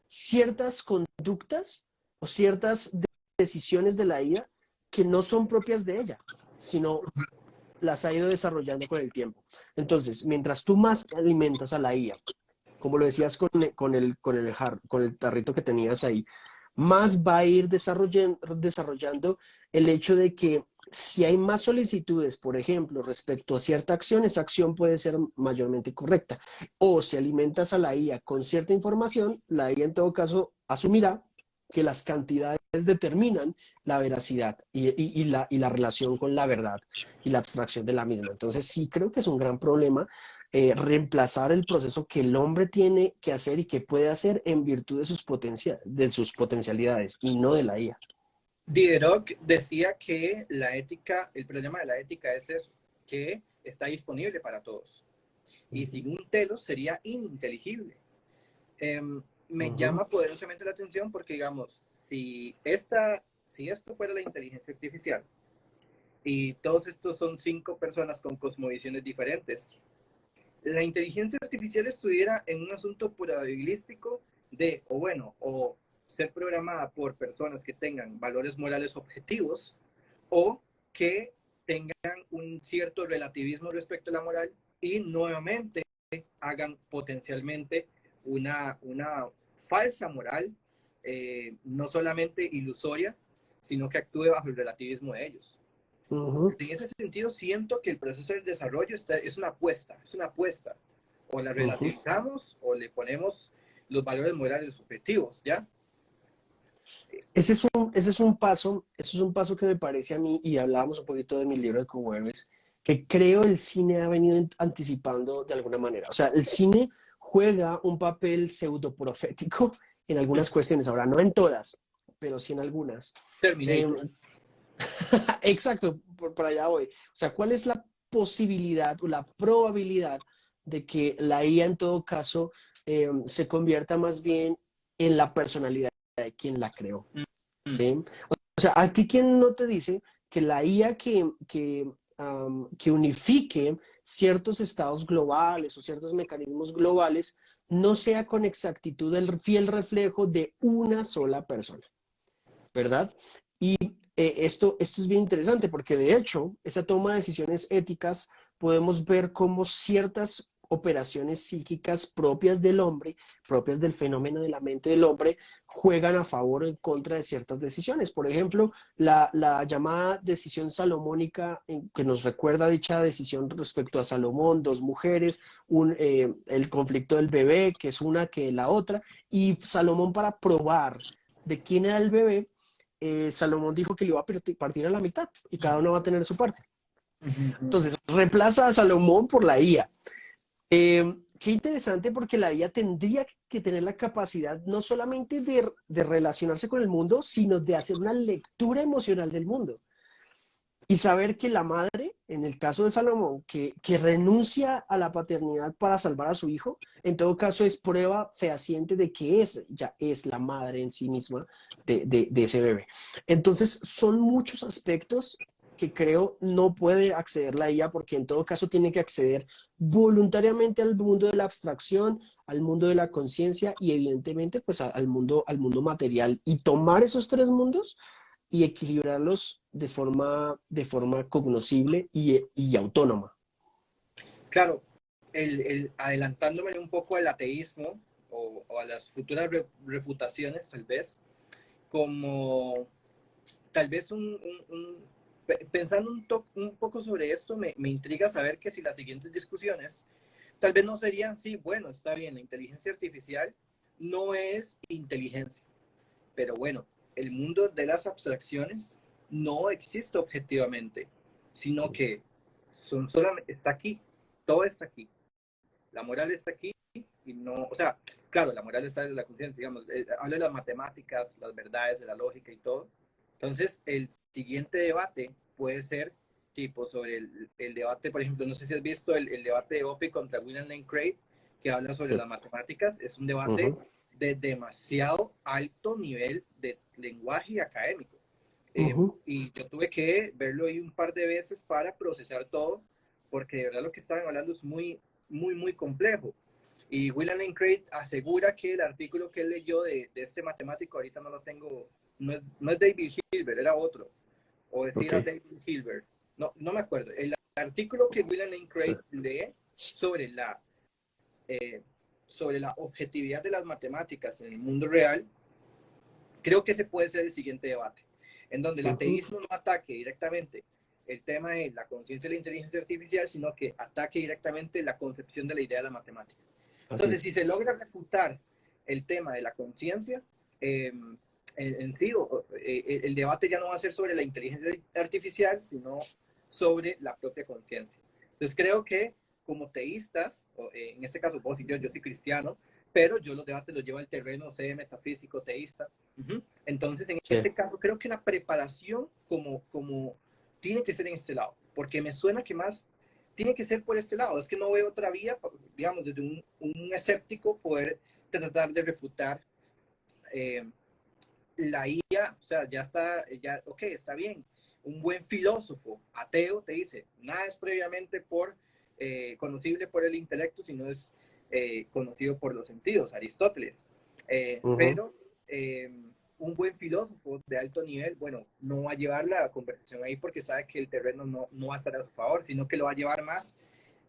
ciertas conductas o ciertas decisiones de la IA que no son propias de ella, sino las ha ido desarrollando con el tiempo. Entonces, mientras tú más alimentas a la IA, como lo decías con el tarrito que tenías ahí, más va a ir desarrollando el hecho de que si hay más solicitudes, por ejemplo, respecto a cierta acción, esa acción puede ser mayormente correcta. O si alimentas a la IA con cierta información, la IA en todo caso asumirá que las cantidades determinan la veracidad y la relación con la verdad y la abstracción de la misma. Entonces sí creo que es un gran problema reemplazar el proceso que el hombre tiene que hacer y que puede hacer en virtud de sus potencialidades y no de la IA. Diderot decía que la ética, el problema de la ética es eso, que está disponible para todos. Y sin un telos sería ininteligible. Me llama poderosamente la atención porque, digamos, si esto fuera la inteligencia artificial y todos estos son 5 personas con cosmovisiones diferentes, la inteligencia artificial estuviera en un asunto probabilístico de, o bueno, o ser programada por personas que tengan valores morales objetivos o que tengan un cierto relativismo respecto a la moral y nuevamente hagan potencialmente una falsa moral, no solamente ilusoria, sino que actúe bajo el relativismo de ellos. En ese sentido, siento que el proceso del desarrollo es una apuesta. O la relativizamos o le ponemos los valores morales objetivos, ¿ya? Ese es un paso que me parece a mí, y hablábamos un poquito de mi libro de Comoherbes, que creo el cine ha venido anticipando de alguna manera. O sea, el cine juega un papel pseudoprofético en algunas cuestiones, ahora no en todas, pero sí en algunas. Terminator. Exacto, por allá voy. O sea, ¿cuál es la posibilidad o la probabilidad de que la IA en todo caso se convierta más bien en la personalidad de quien la creó? ¿Sí? O sea, ¿a ti quién no te dice que la IA que unifique ciertos estados globales o ciertos mecanismos globales no sea con exactitud el fiel reflejo de una sola persona? ¿Verdad? Y esto es bien interesante porque de hecho, esa toma de decisiones éticas podemos ver cómo ciertas operaciones psíquicas propias del hombre, propias del fenómeno de la mente del hombre, juegan a favor o en contra de ciertas decisiones. Por ejemplo, la llamada decisión salomónica, que nos recuerda dicha decisión respecto a Salomón, dos mujeres, el conflicto del bebé, que es una que la otra, y Salomón para probar de quién era el bebé, Salomón dijo que le iba a partir a la mitad y cada uno va a tener su parte. Ujú. Entonces, reemplaza a Salomón por la IA. Qué interesante porque la IA tendría que tener la capacidad no solamente de relacionarse con el mundo, sino de hacer una lectura emocional del mundo. Y saber que la madre, en el caso de Salomón, que renuncia a la paternidad para salvar a su hijo, en todo caso es prueba fehaciente de que ya es la madre en sí misma de ese bebé. Entonces, son muchos aspectos que creo no puede acceder la IA porque en todo caso tiene que acceder voluntariamente al mundo de la abstracción, al mundo de la conciencia y evidentemente pues al mundo material y tomar esos tres mundos y equilibrarlos de forma cognoscible y autónoma. Claro, adelantándome un poco al ateísmo o a las futuras refutaciones, tal vez, como tal vez pensando un poco sobre esto, me intriga saber que si las siguientes discusiones tal vez no serían, sí, bueno, está bien, la inteligencia artificial no es inteligencia, pero bueno, el mundo de las abstracciones no existe objetivamente, sino que son solamente, está aquí, todo está aquí, la moral está aquí y no, o sea, claro, la moral está en la conciencia, digamos, habla de las matemáticas, las verdades, de la lógica y todo. Entonces, el siguiente debate puede ser tipo sobre el debate, por ejemplo, no sé si has visto el debate de Opie contra William Lane Craig, que habla sobre Sí. las matemáticas, es un debate Uh-huh. de demasiado alto nivel de lenguaje académico. Uh-huh. Y yo tuve que verlo ahí un par de veces para procesar todo, porque de verdad lo que estaban hablando es muy complejo. Y William Lane Craig asegura que el artículo que él leyó de este matemático, ahorita no lo tengo, no es David Hilbert, era otro, o decir a Okay. David Hilbert, no me acuerdo. El artículo que William Lane Sí. Craig lee sobre eh, sobre la objetividad de las matemáticas en el mundo real, creo que ese puede ser el siguiente debate, en donde el Uh-huh. ateísmo no ataque directamente el tema de la conciencia de la inteligencia artificial, sino que ataque directamente la concepción de la idea de la matemática. Así Entonces, es. si se logra refutar el tema de la conciencia, en sí, el debate ya no va a ser sobre la inteligencia artificial, sino sobre la propia conciencia. Entonces, creo que como teístas, en este caso vos y yo soy cristiano, pero yo los debates los llevo al terreno, sé, metafísico, teísta. Entonces, en Sí. este caso, creo que la preparación como tiene que ser en este lado, porque me suena que más tiene que ser por este lado. Es que no veo otra vía, digamos, desde un escéptico poder tratar de refutar eh, la IA. O sea, ya está, ya, ok, está bien. Un buen filósofo ateo te dice, nada es previamente conocible por el intelecto, sino es conocido por los sentidos, Aristóteles. Uh-huh. Pero un buen filósofo de alto nivel, bueno, no va a llevar la conversación ahí porque sabe que el terreno no va a estar a su favor, sino que lo va a llevar más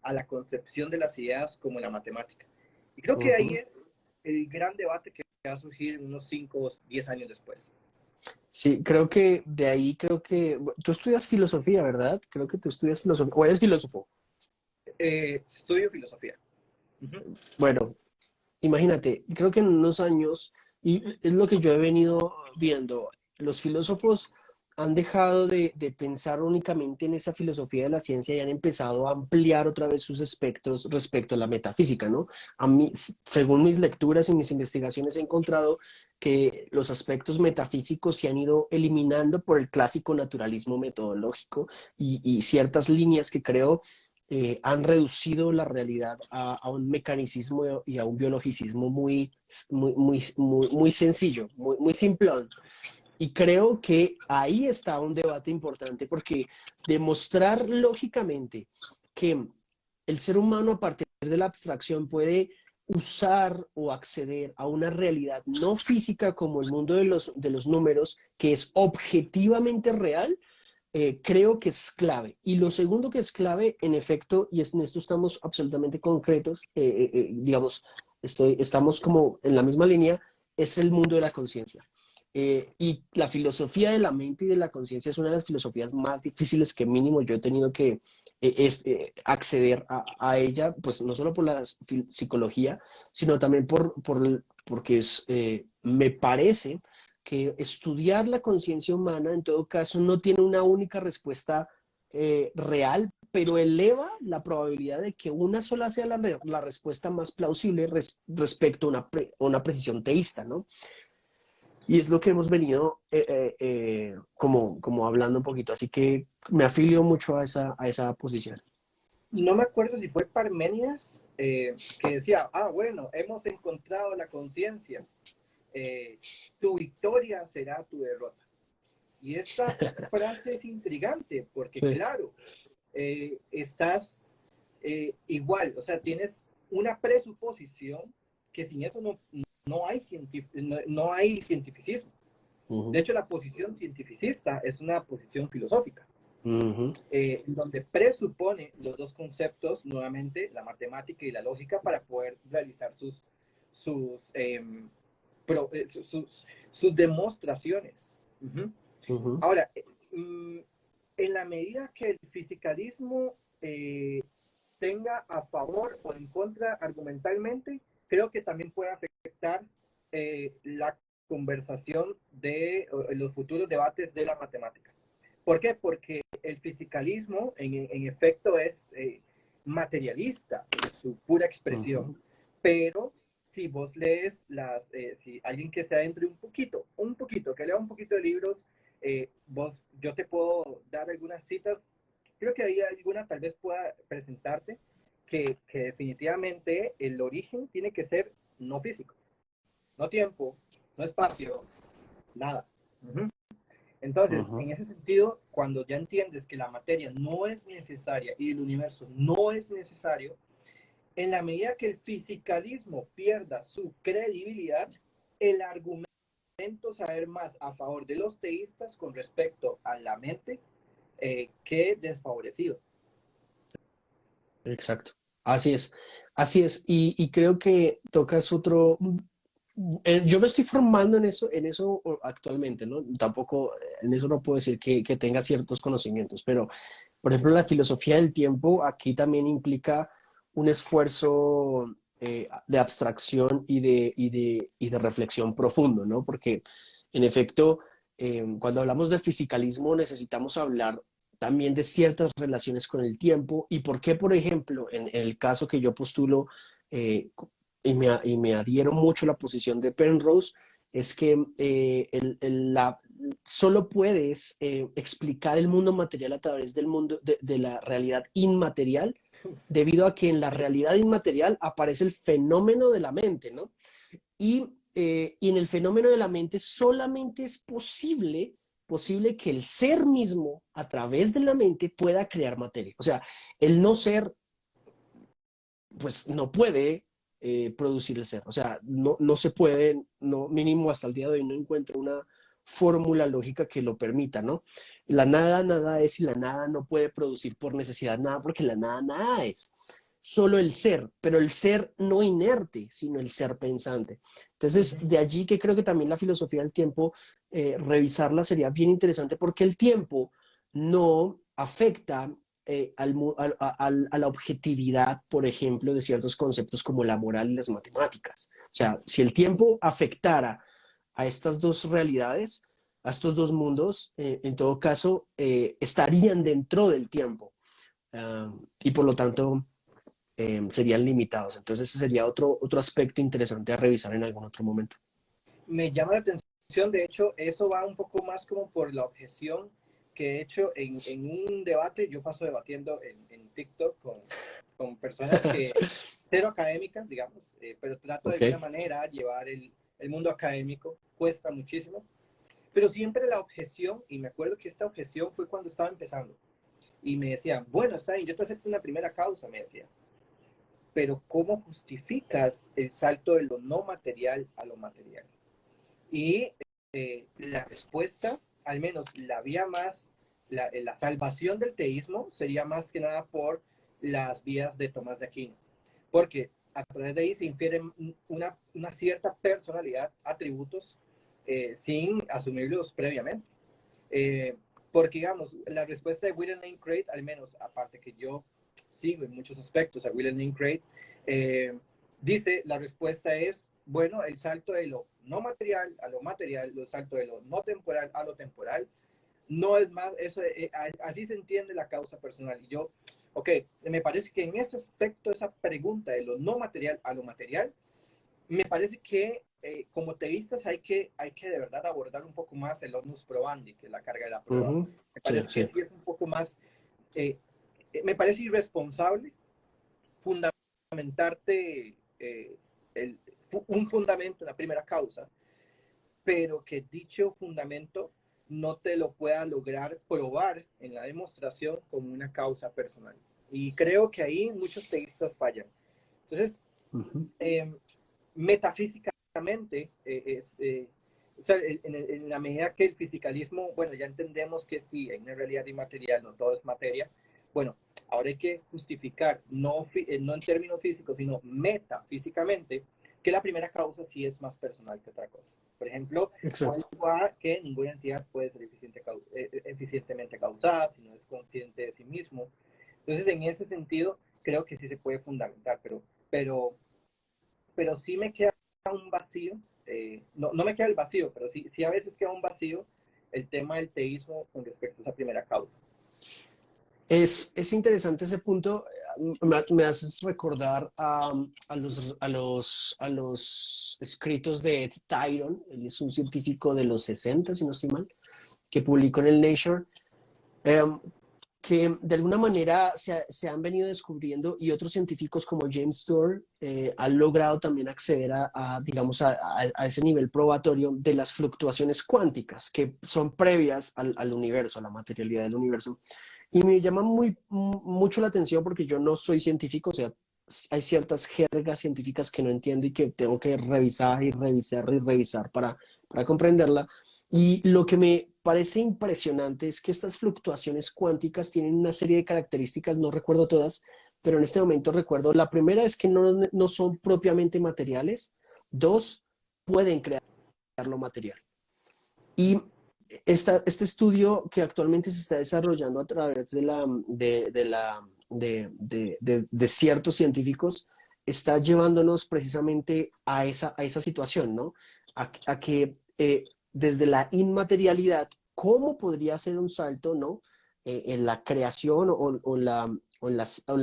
a la concepción de las ideas como la matemática. Y creo que ahí Uh-huh. es el gran debate que va a surgir unos 5 o 10 años después. Sí, creo que de ahí creo que tú estudias filosofía, ¿verdad? Creo que tú estudias filosofía o eres filósofo. Estudio filosofía. Uh-huh. Bueno, imagínate, creo que en unos años, y es lo que yo he venido viendo, los filósofos han dejado de pensar únicamente en esa filosofía de la ciencia y han empezado a ampliar otra vez sus espectros respecto a la metafísica, ¿no? A mí, según mis lecturas y mis investigaciones, he encontrado que los aspectos metafísicos se han ido eliminando por el clásico naturalismo metodológico y ciertas líneas que creo han reducido la realidad a un mecanicismo y a un biologicismo muy sencillo, muy simplón. Y creo que ahí está un debate importante porque demostrar lógicamente que el ser humano a partir de la abstracción puede usar o acceder a una realidad no física como el mundo de los números, que es objetivamente real, creo que es clave. Y lo segundo que es clave, en efecto, y en esto estamos absolutamente concretos, digamos, estamos como en la misma línea, es el mundo de la conciencia. Y la filosofía de la mente y de la conciencia es una de las filosofías más difíciles que mínimo yo he tenido que acceder a ella, pues no solo por la psicología, sino también porque me parece que estudiar la conciencia humana, en todo caso, no tiene una única respuesta real, pero eleva la probabilidad de que una sola sea la respuesta más plausible respecto a una precisión teísta, ¿no? Y es lo que hemos venido como hablando un poquito, así que me afilio mucho a esa posición. No me acuerdo si fue Parménides que decía, bueno, hemos encontrado la conciencia, tu victoria será tu derrota. Y esta frase es intrigante porque, Sí. claro, estás igual, o sea, tienes una presuposición que sin eso no hay, no hay cientificismo. De hecho, la posición cientificista es una posición filosófica, donde presupone los dos conceptos, nuevamente, la matemática y la lógica, para poder realizar sus, pro, sus demostraciones. Ahora, en la medida que el fisicalismo tenga a favor o en contra argumentalmente, creo que también puede afectar la conversación de los futuros debates de la matemática. ¿Por qué? Porque el fisicalismo en efecto es materialista en su pura expresión, pero si vos lees si alguien que se adentre un poquito, que lea un poquito de libros, yo te puedo dar algunas citas, creo que hay alguna tal vez pueda presentarte, que definitivamente el origen tiene que ser no físico, no tiempo, no espacio, nada. Entonces, en ese sentido, cuando ya entiendes que la materia no es necesaria y el universo no es necesario, en la medida que el fisicalismo pierda su credibilidad, el argumento saber más a favor de los teístas con respecto a la mente que desfavorecido. Exacto. Así es. Así es. Y creo que tocas otro. Yo me estoy formando en eso actualmente, ¿no? Tampoco en eso no puedo decir que tenga ciertos conocimientos, pero, por ejemplo, la filosofía del tiempo aquí también implica un esfuerzo de abstracción y de reflexión profundo, ¿no? Porque, en efecto, cuando hablamos de fisicalismo necesitamos hablar también de ciertas relaciones con el tiempo y por qué, por ejemplo, en el caso que yo postulo, y me adhiero mucho a la posición de Penrose, es que solo puedes explicar el mundo material a través del mundo de la realidad inmaterial, debido a que en la realidad inmaterial aparece el fenómeno de la mente, ¿no? Y en el fenómeno de la mente solamente es posible que el ser mismo, a través de la mente, pueda crear materia. O sea, el no ser pues no puede producir el ser. O sea, no se puede, no, mínimo hasta el día de hoy no encuentro una fórmula lógica que lo permita, ¿no? La nada, nada es y la nada no puede producir por necesidad nada porque la nada, nada es. Solo el ser, pero el ser no inerte, sino el ser pensante. Entonces, de allí que creo que también la filosofía del tiempo, revisarla sería bien interesante porque el tiempo no afecta a la objetividad, por ejemplo, de ciertos conceptos como la moral y las matemáticas. O sea, si el tiempo afectara a estas dos realidades, a estos dos mundos, en todo caso, estarían dentro del tiempo y por lo tanto serían limitados. Entonces, ese sería otro aspecto interesante a revisar en algún otro momento. Me llama la atención, de hecho, eso va un poco más como por la objeción que he hecho en un debate. Yo paso debatiendo en TikTok con personas que, cero académicas, digamos, pero trato de alguna Ok. manera llevar el mundo académico, cuesta muchísimo, pero siempre la objeción, y me acuerdo que esta objeción fue cuando estaba empezando, y me decían, bueno, está bien, yo te acepto una primera causa, me decía, pero ¿cómo justificas el salto de lo no material a lo material? Y la respuesta, al menos la vía más, la salvación del teísmo sería más que nada por las vías de Tomás de Aquino, porque a través de ahí se infiere una cierta personalidad, atributos, sin asumirlos previamente. Eh, porque, digamos, la respuesta de William Lane Craig, al menos aparte que yo sigo en muchos aspectos a William Lane Craig, dice, la respuesta es bueno, el salto de lo no material a lo material, el salto de lo no temporal a lo temporal, no es más, eso, así se entiende la causa personal. Y yo, ok, me parece que en ese aspecto, esa pregunta de lo no material a lo material, me parece que como teístas hay que de verdad abordar un poco más el onus probandi, que es la carga de la prueba. Ujú. Me Sí, parece que sí. sí es un poco más, eh, me parece irresponsable fundamentarte el, un fundamento, una primera causa, pero que dicho fundamento no te lo pueda lograr probar en la demostración como una causa personal. Y creo que ahí muchos teístas fallan. Entonces, Ujú. eh, metafísicamente, o sea, en la medida que el fisicalismo, bueno, ya entendemos que sí, hay una realidad inmaterial, no todo es materia. Bueno, ahora hay que justificar, no en términos físicos, sino metafísicamente, que la primera causa sí es más personal que otra cosa. Por ejemplo, Exacto. vuelvo a que ninguna entidad puede ser eficientemente causada si no es consciente de sí mismo. Entonces, en ese sentido, creo que sí se puede fundamentar, pero pero sí me queda un vacío, no, no me queda el vacío, pero sí, sí a veces queda un vacío el tema del teísmo con respecto a esa primera causa. Es interesante ese punto. Me haces recordar a los escritos de Ed Tyron. Él es un científico de los 60, si no estoy mal, que publicó en el Nature, eh, que de alguna manera se han venido descubriendo y otros científicos como James Tour han logrado también acceder digamos, a ese nivel probatorio de las fluctuaciones cuánticas que son previas al universo, a la materialidad del universo. Y me llama mucho la atención porque yo no soy científico, o sea, hay ciertas jergas científicas que no entiendo y que tengo que revisar y revisar y revisar para comprenderla. Y lo que me parece impresionante es que estas fluctuaciones cuánticas tienen una serie de características, no recuerdo todas, pero en este momento recuerdo, la primera es que no son propiamente materiales, dos, pueden crear lo material. Y este estudio que actualmente se está desarrollando a través de ciertos científicos está llevándonos precisamente a esa situación, ¿no? A que desde la inmaterialidad, ¿cómo podría ser un salto, ¿no? En la creación o en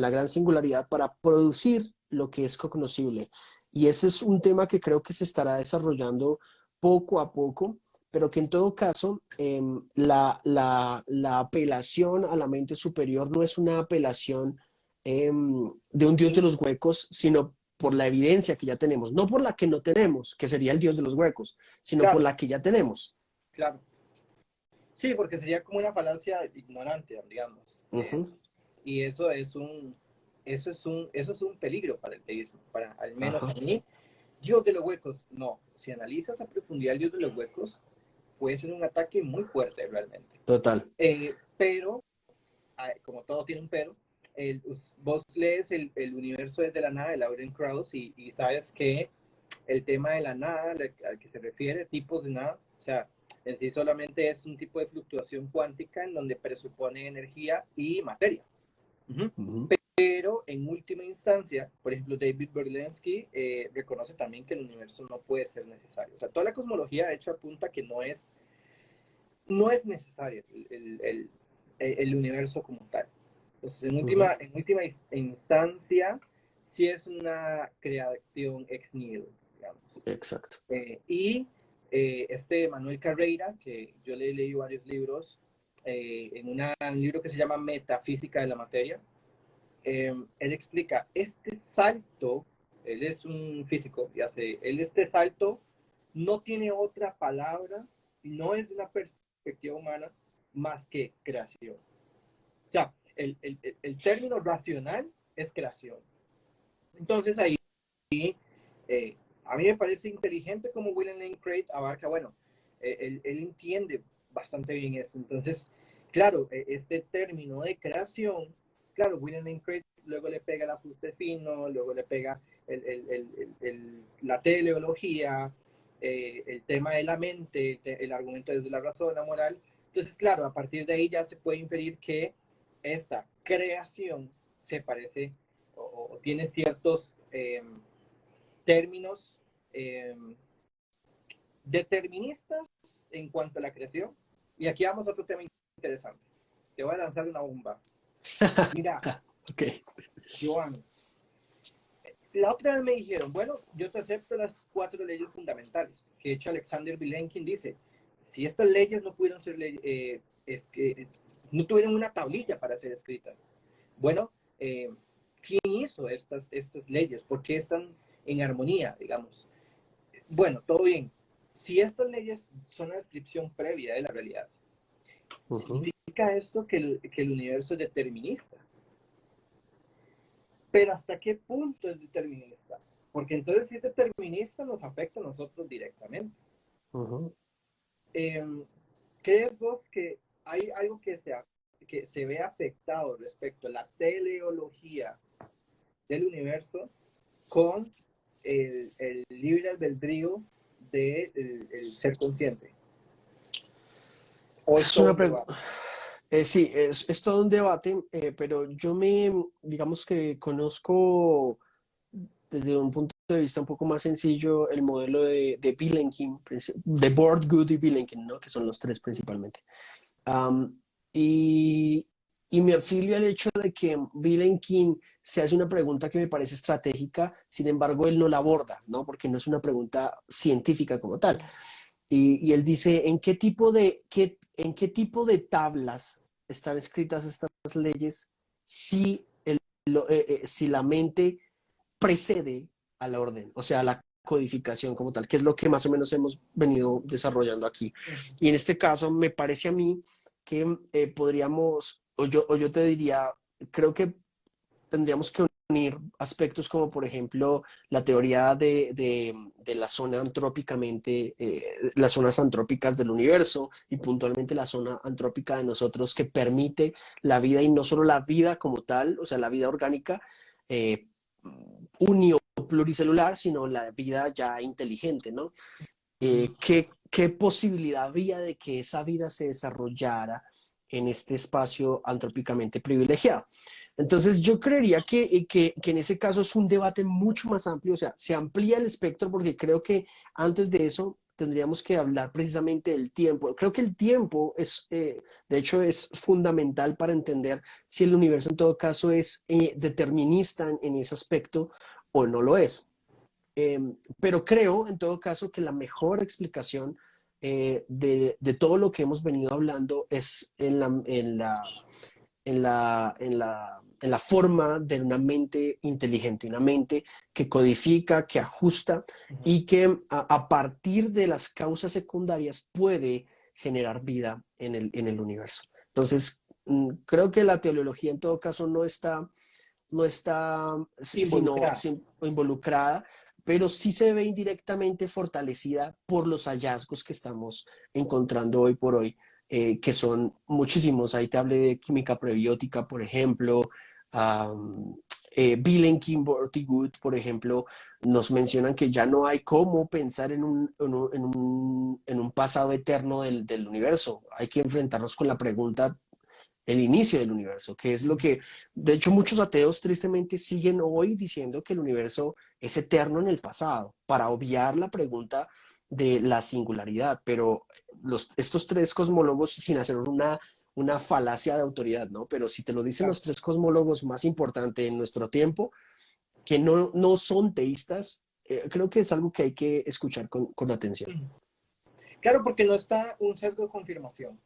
la gran singularidad para producir lo que es cognoscible. Y ese es un tema que creo que se estará desarrollando poco a poco, pero que en todo caso la apelación a la mente superior no es una apelación de un dios de los huecos, sino por la evidencia que ya tenemos, no por la que no tenemos, que sería el dios de los huecos, sino por Claro, la que ya tenemos. claro. Sí, porque sería como una falacia ignorante, digamos. Ujú. Y eso es un peligro para el teísmo, para al menos Ajá, a mí. Dios de los huecos, no. Si analizas a profundidad el Dios de los huecos, puede ser un ataque muy fuerte realmente. total. Pero como todo tiene un pero, vos lees el universo desde la nada de Lauren Krauss y sabes que el tema de la nada al que se refiere, tipos de nada, o sea, en sí solamente es un tipo de fluctuación cuántica en donde presupone energía y materia. Uh-huh. Ujú. Pero en última instancia, por ejemplo, David Berlinski reconoce también que el universo no puede ser necesario. O sea, toda la cosmología de hecho apunta que no es necesario el universo como tal. Entonces, Ujú. en última instancia, sí es una creación ex nihilo, digamos. Exacto. Y este Manuel Carreira, que yo le he leído varios libros, en un libro que se llama Metafísica de la Materia, él explica este salto, él es un físico, ya sé, él este salto no tiene otra palabra, no es de una perspectiva humana más que creación. O sea, el término racional es creación. Entonces ahí, eh, a mí me parece inteligente como William Lane Craig abarca, bueno, él entiende bastante bien eso. Entonces, claro, este término de creación, claro, William Lane Craig luego le pega el ajuste fino, luego le pega la teleología, el tema de la mente, el argumento desde la razón, la moral. Entonces, claro, a partir de ahí ya se puede inferir que esta creación se parece o tiene ciertos términos eh, deterministas en cuanto a la creación. Y aquí vamos a otro tema interesante. Te voy a lanzar una bomba. Mira, Okay. Joan, la otra vez me dijeron, bueno, yo te acepto las 4 leyes fundamentales, que de hecho Alexander Vilenkin dice, si estas leyes no pudieron ser es que no tuvieron una tablilla para ser escritas. Bueno, ¿quién hizo estas leyes? ¿Por qué están en armonía, digamos? Bueno, todo bien. Si estas leyes son la descripción previa de la realidad, significa esto que el universo es determinista. Pero ¿hasta qué punto es determinista? Porque entonces si es determinista nos afecta a nosotros directamente. ¿Crees vos que hay algo que se ve afectado respecto a la teleología del universo con el libre albedrío del de el ser consciente? ¿O es Es todo una un debate? sí, es todo un debate, pero yo digamos que conozco desde un punto de vista un poco más sencillo el modelo de Vilenkin, de Board, Good y Vilenkin, ¿no? Que son los tres principalmente. Um, y, y me afilio al hecho de que Vilenkin se hace una pregunta que me parece estratégica, sin embargo él no la aborda, ¿no? Porque no es una pregunta científica como tal. Y él dice, ¿en qué tipo de tablas están escritas estas leyes si, si la mente precede a la orden, o sea, a la codificación como tal, que es lo que más o menos hemos venido desarrollando aquí? Y en este caso me parece a mí que podríamos, o yo te diría, creo que tendríamos que unir aspectos como, por ejemplo, la teoría de la zona antrópicamente, las zonas antrópicas del universo y puntualmente la zona antrópica de nosotros que permite la vida y no solo la vida como tal, o sea, la vida orgánica unio pluricelular, sino la vida ya inteligente, ¿no? ¿Qué posibilidad había de que esa vida se desarrollara en este espacio antrópicamente privilegiado? Entonces yo creería que en ese caso es un debate mucho más amplio, o sea, se amplía el espectro porque creo que antes de eso tendríamos que hablar precisamente del tiempo. Creo que el tiempo de hecho, es fundamental para entender si el universo en todo caso es determinista en ese aspecto o no lo es. Pero creo, en todo caso, que la mejor explicación de todo lo que hemos venido hablando es en la forma de una mente inteligente, una mente que codifica, que ajusta y que a partir de las causas secundarias puede generar vida en el universo. Entonces, creo que la teleología en todo caso no está Involucrada. involucrada, pero sí se ve indirectamente fortalecida por los hallazgos que estamos encontrando hoy por hoy, que son muchísimos. Ahí te hablé de química prebiótica, por ejemplo. Vilenkin, Good, por ejemplo, nos mencionan que ya no hay cómo pensar en un pasado eterno del universo. Hay que enfrentarnos con la pregunta el inicio del universo, que es lo que, de hecho, muchos ateos tristemente siguen hoy diciendo que el universo es eterno en el pasado, para obviar la pregunta de la singularidad, pero estos tres cosmólogos, sin hacer una falacia de autoridad, ¿no? Pero si te lo dicen Claro. los tres cosmólogos más importantes en nuestro tiempo, que no son teístas, creo que es algo que hay que escuchar con atención. Claro, porque no está un sesgo de confirmación.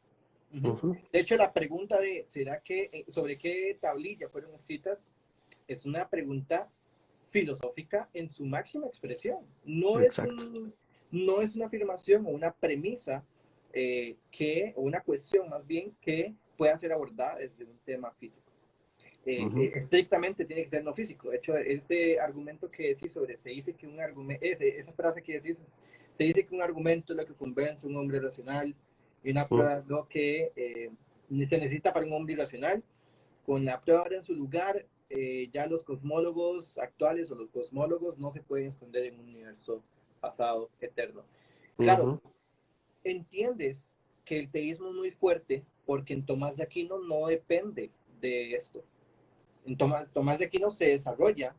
Uh-huh. De hecho, la pregunta de ¿será que sobre qué tablilla fueron escritas? Es una pregunta filosófica en su máxima expresión. Exacto. No es una afirmación o una premisa o una cuestión más bien que pueda ser abordada desde un tema físico. Uh-huh. Estrictamente tiene que ser no físico. De hecho, ese argumento que decís se dice que un argumento, esa frase que decís, se dice que un argumento es lo que convence a un hombre racional y una Uh-huh. prueba es lo que se necesita para un hombre irracional. Con la prueba en su lugar, ya los cosmólogos actuales o los cosmólogos no se pueden esconder en un universo pasado eterno. Claro, Uh-huh. entiendes que el teísmo es muy fuerte porque en Tomás de Aquino no depende de esto. En Tomás de Aquino se desarrolla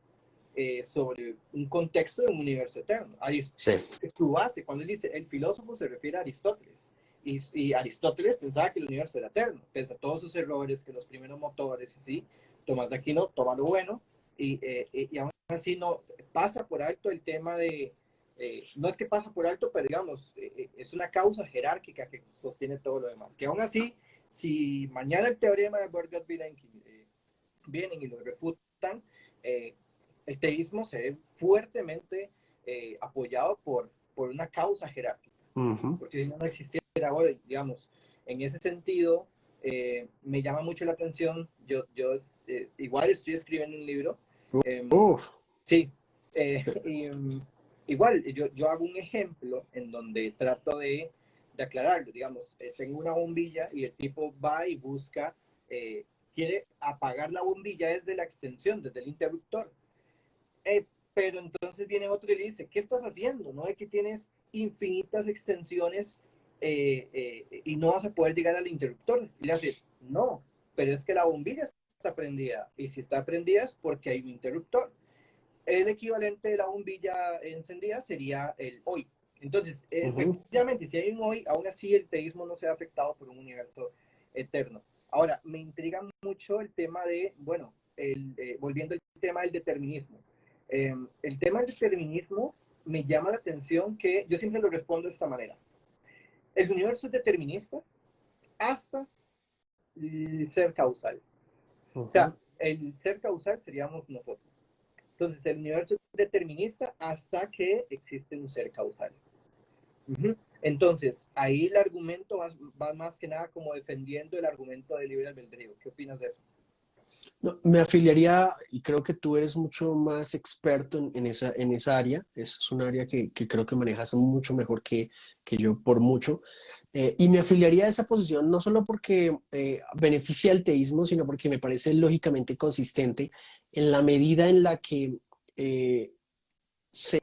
sobre un contexto de un universo eterno. Sí. Es su base. Cuando él dice el filósofo, se refiere a Aristóteles. Y Aristóteles pensaba que el universo era eterno, pese a todos sus errores, que los primeros motores, así. Tomás de Aquino toma lo bueno, y aún así no pasa por alto el tema de, no es que pasa por alto, pero digamos, es una causa jerárquica que sostiene todo lo demás. Que aún así, si mañana el teorema de Borges-Virenque vienen y lo refutan, el teísmo se ve fuertemente apoyado por una causa jerárquica. Porque si no existiera ahora, digamos, en ese sentido, me llama mucho la atención. Yo igual estoy escribiendo un libro. Sí, y, igual yo hago un ejemplo en donde trato de aclararlo. Digamos, tengo una bombilla y el tipo va y busca, quiere apagar la bombilla desde la extensión, desde el interruptor. Pero entonces viene otro y le dice, ¿qué estás haciendo? ¿No es que tienes infinitas extensiones y no vas a poder llegar al interruptor? Y le hace, no, pero es que la bombilla está prendida. Y si está prendida es porque hay un interruptor. El equivalente de la bombilla encendida sería el hoy. Entonces, efectivamente, si hay un hoy, aún así el teísmo no se ha afectado por un universo eterno. Ahora, me intriga mucho el tema de, bueno, volviendo al tema del determinismo. El tema del determinismo me llama la atención que yo siempre lo respondo de esta manera. El universo es determinista hasta el ser causal. O sea, el ser causal seríamos nosotros. Entonces, el universo es determinista hasta que existe un ser causal. Entonces, ahí el argumento va más que nada como defendiendo el argumento del libre albedrío. ¿Qué opinas de eso? No, me afiliaría, y creo que tú eres mucho más experto en esa área. Es un área que creo que manejas mucho mejor que yo por mucho. Y me afiliaría a esa posición no solo porque beneficia al teísmo, sino porque me parece lógicamente consistente en la medida en la que es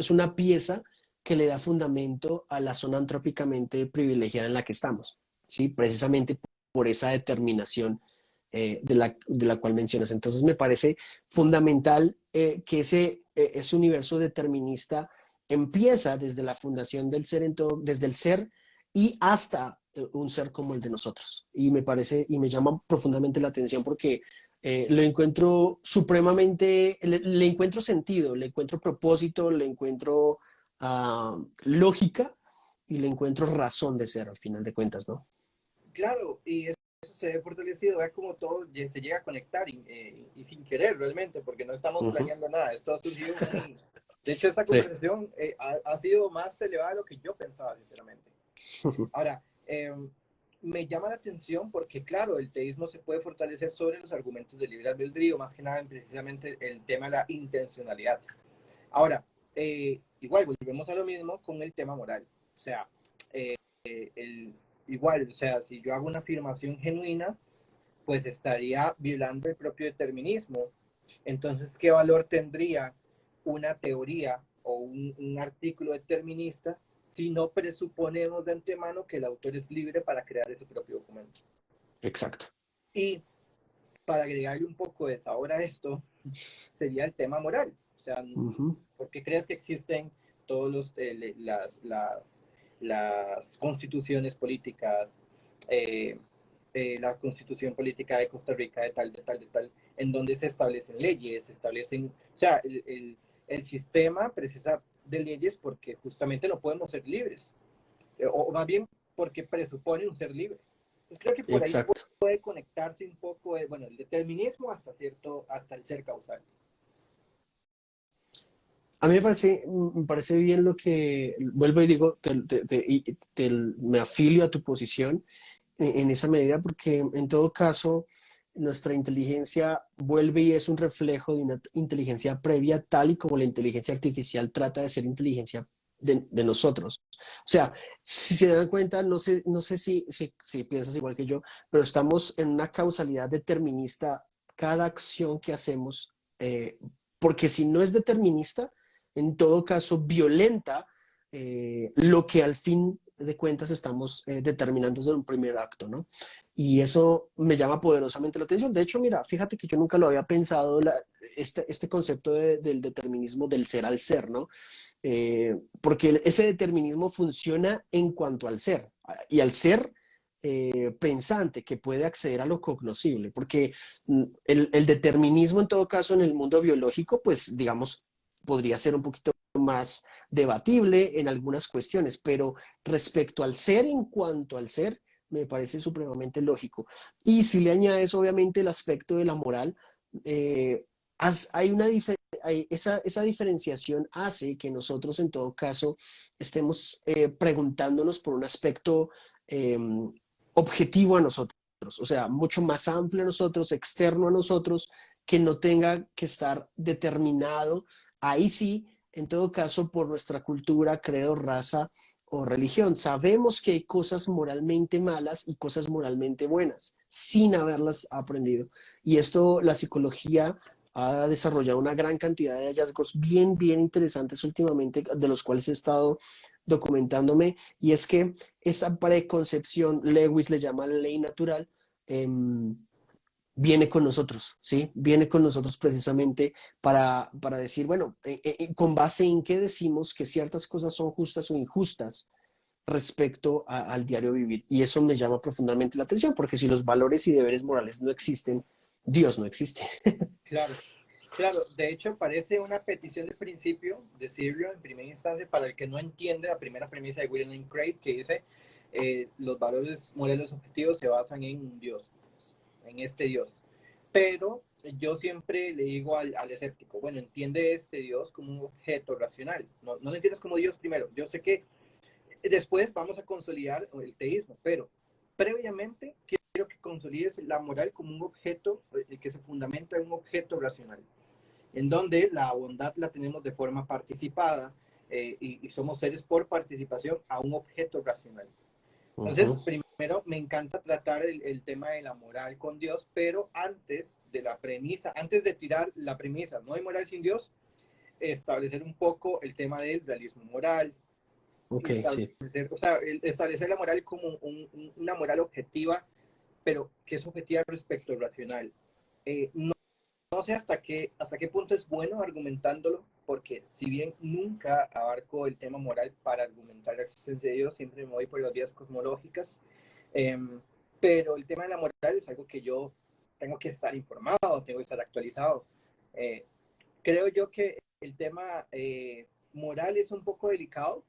una pieza que le da fundamento a la zona antrópicamente privilegiada en la que estamos, ¿sí? Precisamente por esa determinación de la cual mencionas. Entonces me parece fundamental que ese universo determinista empieza desde la fundación del ser, desde el ser y hasta un ser como el de nosotros. Y me parece, y me llama profundamente la atención porque lo encuentro supremamente, le encuentro sentido, le encuentro propósito, le encuentro lógica y le encuentro razón de ser al final de cuentas, ¿no? Claro, y eso se ve fortalecido, ve como todo se llega a conectar y sin querer realmente, porque no estamos planeando nada. Esto ha surgido muy... De hecho, esta conversación ha sido más elevada de lo que yo pensaba, sinceramente. Ahora, me llama la atención porque, claro, el teísmo se puede fortalecer sobre los argumentos del libre albedrío, más que nada en precisamente el tema de la intencionalidad. Ahora, igual volvemos a lo mismo con el tema moral. O sea, igual, o sea, si yo hago una afirmación genuina, pues estaría violando el propio determinismo. Entonces, ¿qué valor tendría una teoría o un artículo determinista si no presuponemos de antemano que el autor es libre para crear ese propio documento? Exacto. Y para agregarle un poco de sabor a esto, sería el tema moral. O sea, ¿por qué crees que existen todos las constituciones políticas, la constitución política de Costa Rica de tal, en donde se establecen leyes, o sea, el sistema precisa de leyes porque justamente no podemos ser libres, o más bien porque presupone un ser libre. Entonces creo que por ahí puede conectarse un poco, bueno, el determinismo hasta el ser causal. A mí me parece bien lo que, vuelvo y digo, me afilio a tu posición en esa medida porque en todo caso nuestra inteligencia vuelve y es un reflejo de una inteligencia previa tal y como la inteligencia artificial trata de ser inteligencia de nosotros. O sea, si se dan cuenta, no sé si piensas igual que yo, pero estamos en una causalidad determinista cada acción que hacemos, porque si no es determinista, en todo caso violenta lo que al fin de cuentas estamos determinando desde un primer acto, ¿no? Y eso me llama poderosamente la atención. De hecho, mira, fíjate que yo nunca lo había pensado, este concepto del determinismo del ser al ser, ¿no? Porque ese determinismo funciona en cuanto al ser, y al ser pensante que puede acceder a lo cognoscible, porque el determinismo en todo caso en el mundo biológico, pues digamos, podría ser un poquito más debatible en algunas cuestiones, pero respecto al ser, en cuanto al ser, me parece supremamente lógico. Y si le añades obviamente el aspecto de la moral, eh, hay una esa diferenciación hace que nosotros en todo caso estemos preguntándonos por un aspecto eh, objetivo a nosotros, o sea, mucho más amplio a nosotros, externo a nosotros, que no tenga que estar determinado, ahí sí, en todo caso, por nuestra cultura, credo, raza o religión. Sabemos que hay cosas moralmente malas y cosas moralmente buenas, sin haberlas aprendido. Y esto, la psicología ha desarrollado una gran cantidad de hallazgos bien interesantes últimamente, de los cuales he estado documentándome, y es que esa preconcepción, Lewis le llama la ley natural, eh, viene con nosotros, ¿sí? Viene con nosotros precisamente para decir, bueno, con base en qué decimos que ciertas cosas son justas o injustas respecto al diario vivir. Y eso me llama profundamente la atención, porque si los valores y deberes morales no existen, Dios no existe. Claro, claro. De hecho, parece una petición de principio, decirlo en primera instancia, para el que no entiende la primera premisa de William Lane Craig, que dice, los valores morales objetivos se basan en un Dios, en este Dios. Pero yo siempre le digo al escéptico, bueno, entiende este Dios como un objeto racional. No lo entiendes como Dios primero. Yo sé que después vamos a consolidar el teísmo, pero previamente quiero que consolides la moral como un objeto que se fundamenta en un objeto racional, en donde la bondad la tenemos de forma participada y somos seres por participación a un objeto racional. Entonces, primero me encanta tratar el tema de la moral con Dios, pero antes de la premisa, antes de tirar la premisa, no hay moral sin Dios, establecer un poco el tema del realismo moral, Ok, sí. establecer la moral como una moral objetiva, pero que es objetiva respecto al racional. No sé hasta qué punto es bueno argumentándolo, porque si bien nunca abarco el tema moral para argumentar la existencia de Dios, siempre me voy por las vías cosmológicas, eh, pero el tema de la moral es algo que yo tengo que estar informado, tengo que estar actualizado. Eh, Creo yo que el tema moral es un poco delicado,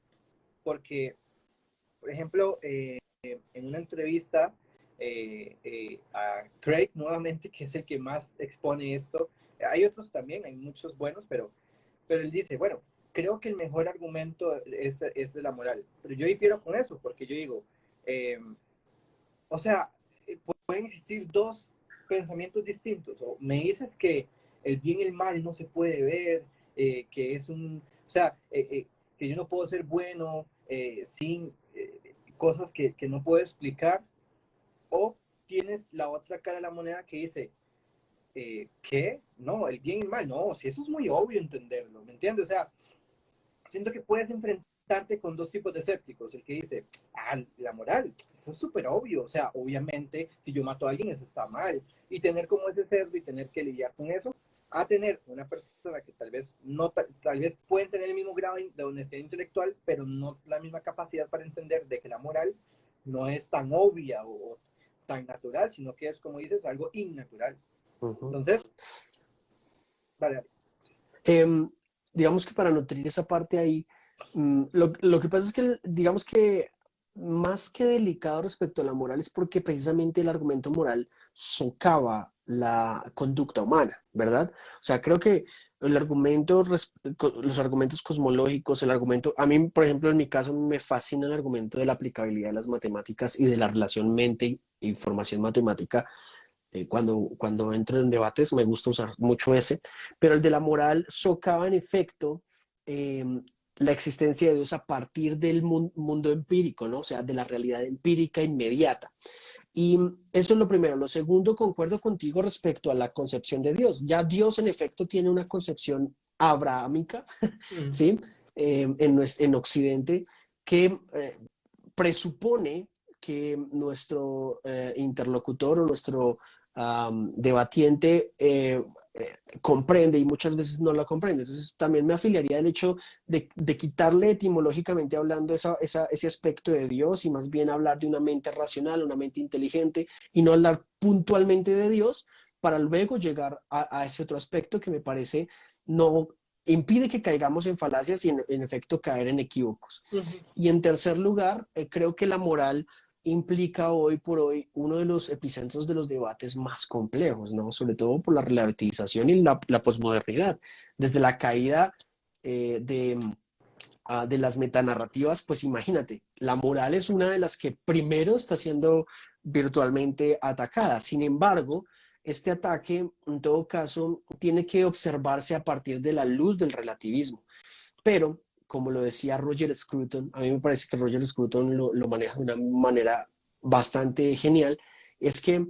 porque, por ejemplo, en una entrevista a Craig nuevamente, que es el que más expone esto. Hay otros también, hay muchos buenos, pero él dice, bueno, creo que el mejor argumento es de la moral. Pero yo difiero con eso, porque yo digo, eh, o sea, pueden existir dos pensamientos distintos. O me dices que el bien y el mal no se puede ver, que es o sea, que yo no puedo ser bueno sin cosas que no puedo explicar, o tienes la otra cara de la moneda que dice, ¿qué? No, el bien y el mal, no, si eso es muy obvio entenderlo, ¿me entiendes? O sea, siento que puedes enfrentarte con dos tipos de escépticos, el que dice, la moral, eso es súper obvio, o sea, obviamente, si yo mato a alguien, eso está mal, y tener como ese cerdo y tener que lidiar con eso, a tener una persona que tal vez no, tal vez pueden tener el mismo grado de honestidad intelectual, pero no la misma capacidad para entender de que la moral no es tan obvia o tan natural, sino que es, como dices, algo innatural. Entonces, vale. Eh, digamos que para nutrir esa parte ahí, lo que pasa es que, digamos que más que delicado respecto a la moral es porque precisamente el argumento moral socava la conducta humana, ¿verdad? O sea, creo que el argumento, los argumentos cosmológicos, el argumento, a mí, por ejemplo, en mi caso me fascina el argumento de la aplicabilidad de las matemáticas y de la relación mente-información matemática. Cuando entro en debates me gusta usar mucho ese, pero el de la moral socava en efecto eh, la existencia de Dios a partir del mundo empírico, ¿no? O sea, de la realidad empírica inmediata. Y eso es lo primero. Lo segundo, concuerdo contigo respecto a la concepción de Dios. Ya Dios en efecto tiene una concepción abrahámica, ¿sí? En Occidente, que presupone que nuestro interlocutor o nuestro debatiente comprende y muchas veces no la comprende. Entonces también me afiliaría el hecho de quitarle etimológicamente hablando ese aspecto de Dios y más bien hablar de una mente racional, una mente inteligente y no hablar puntualmente de Dios para luego llegar a ese otro aspecto que me parece no impide que caigamos en falacias y en efecto caer en equívocos. Y en tercer lugar, creo que la moral implica hoy por hoy uno de los epicentros de los debates más complejos, ¿no? Sobre todo por la relativización y la posmodernidad. Desde la caída de las metanarrativas, pues imagínate, la moral es una de las que primero está siendo virtualmente atacada. Sin embargo, este ataque, en todo caso, tiene que observarse a partir de la luz del relativismo. Pero, como lo decía Roger Scruton, a mí me parece que Roger Scruton lo maneja de una manera bastante genial, es que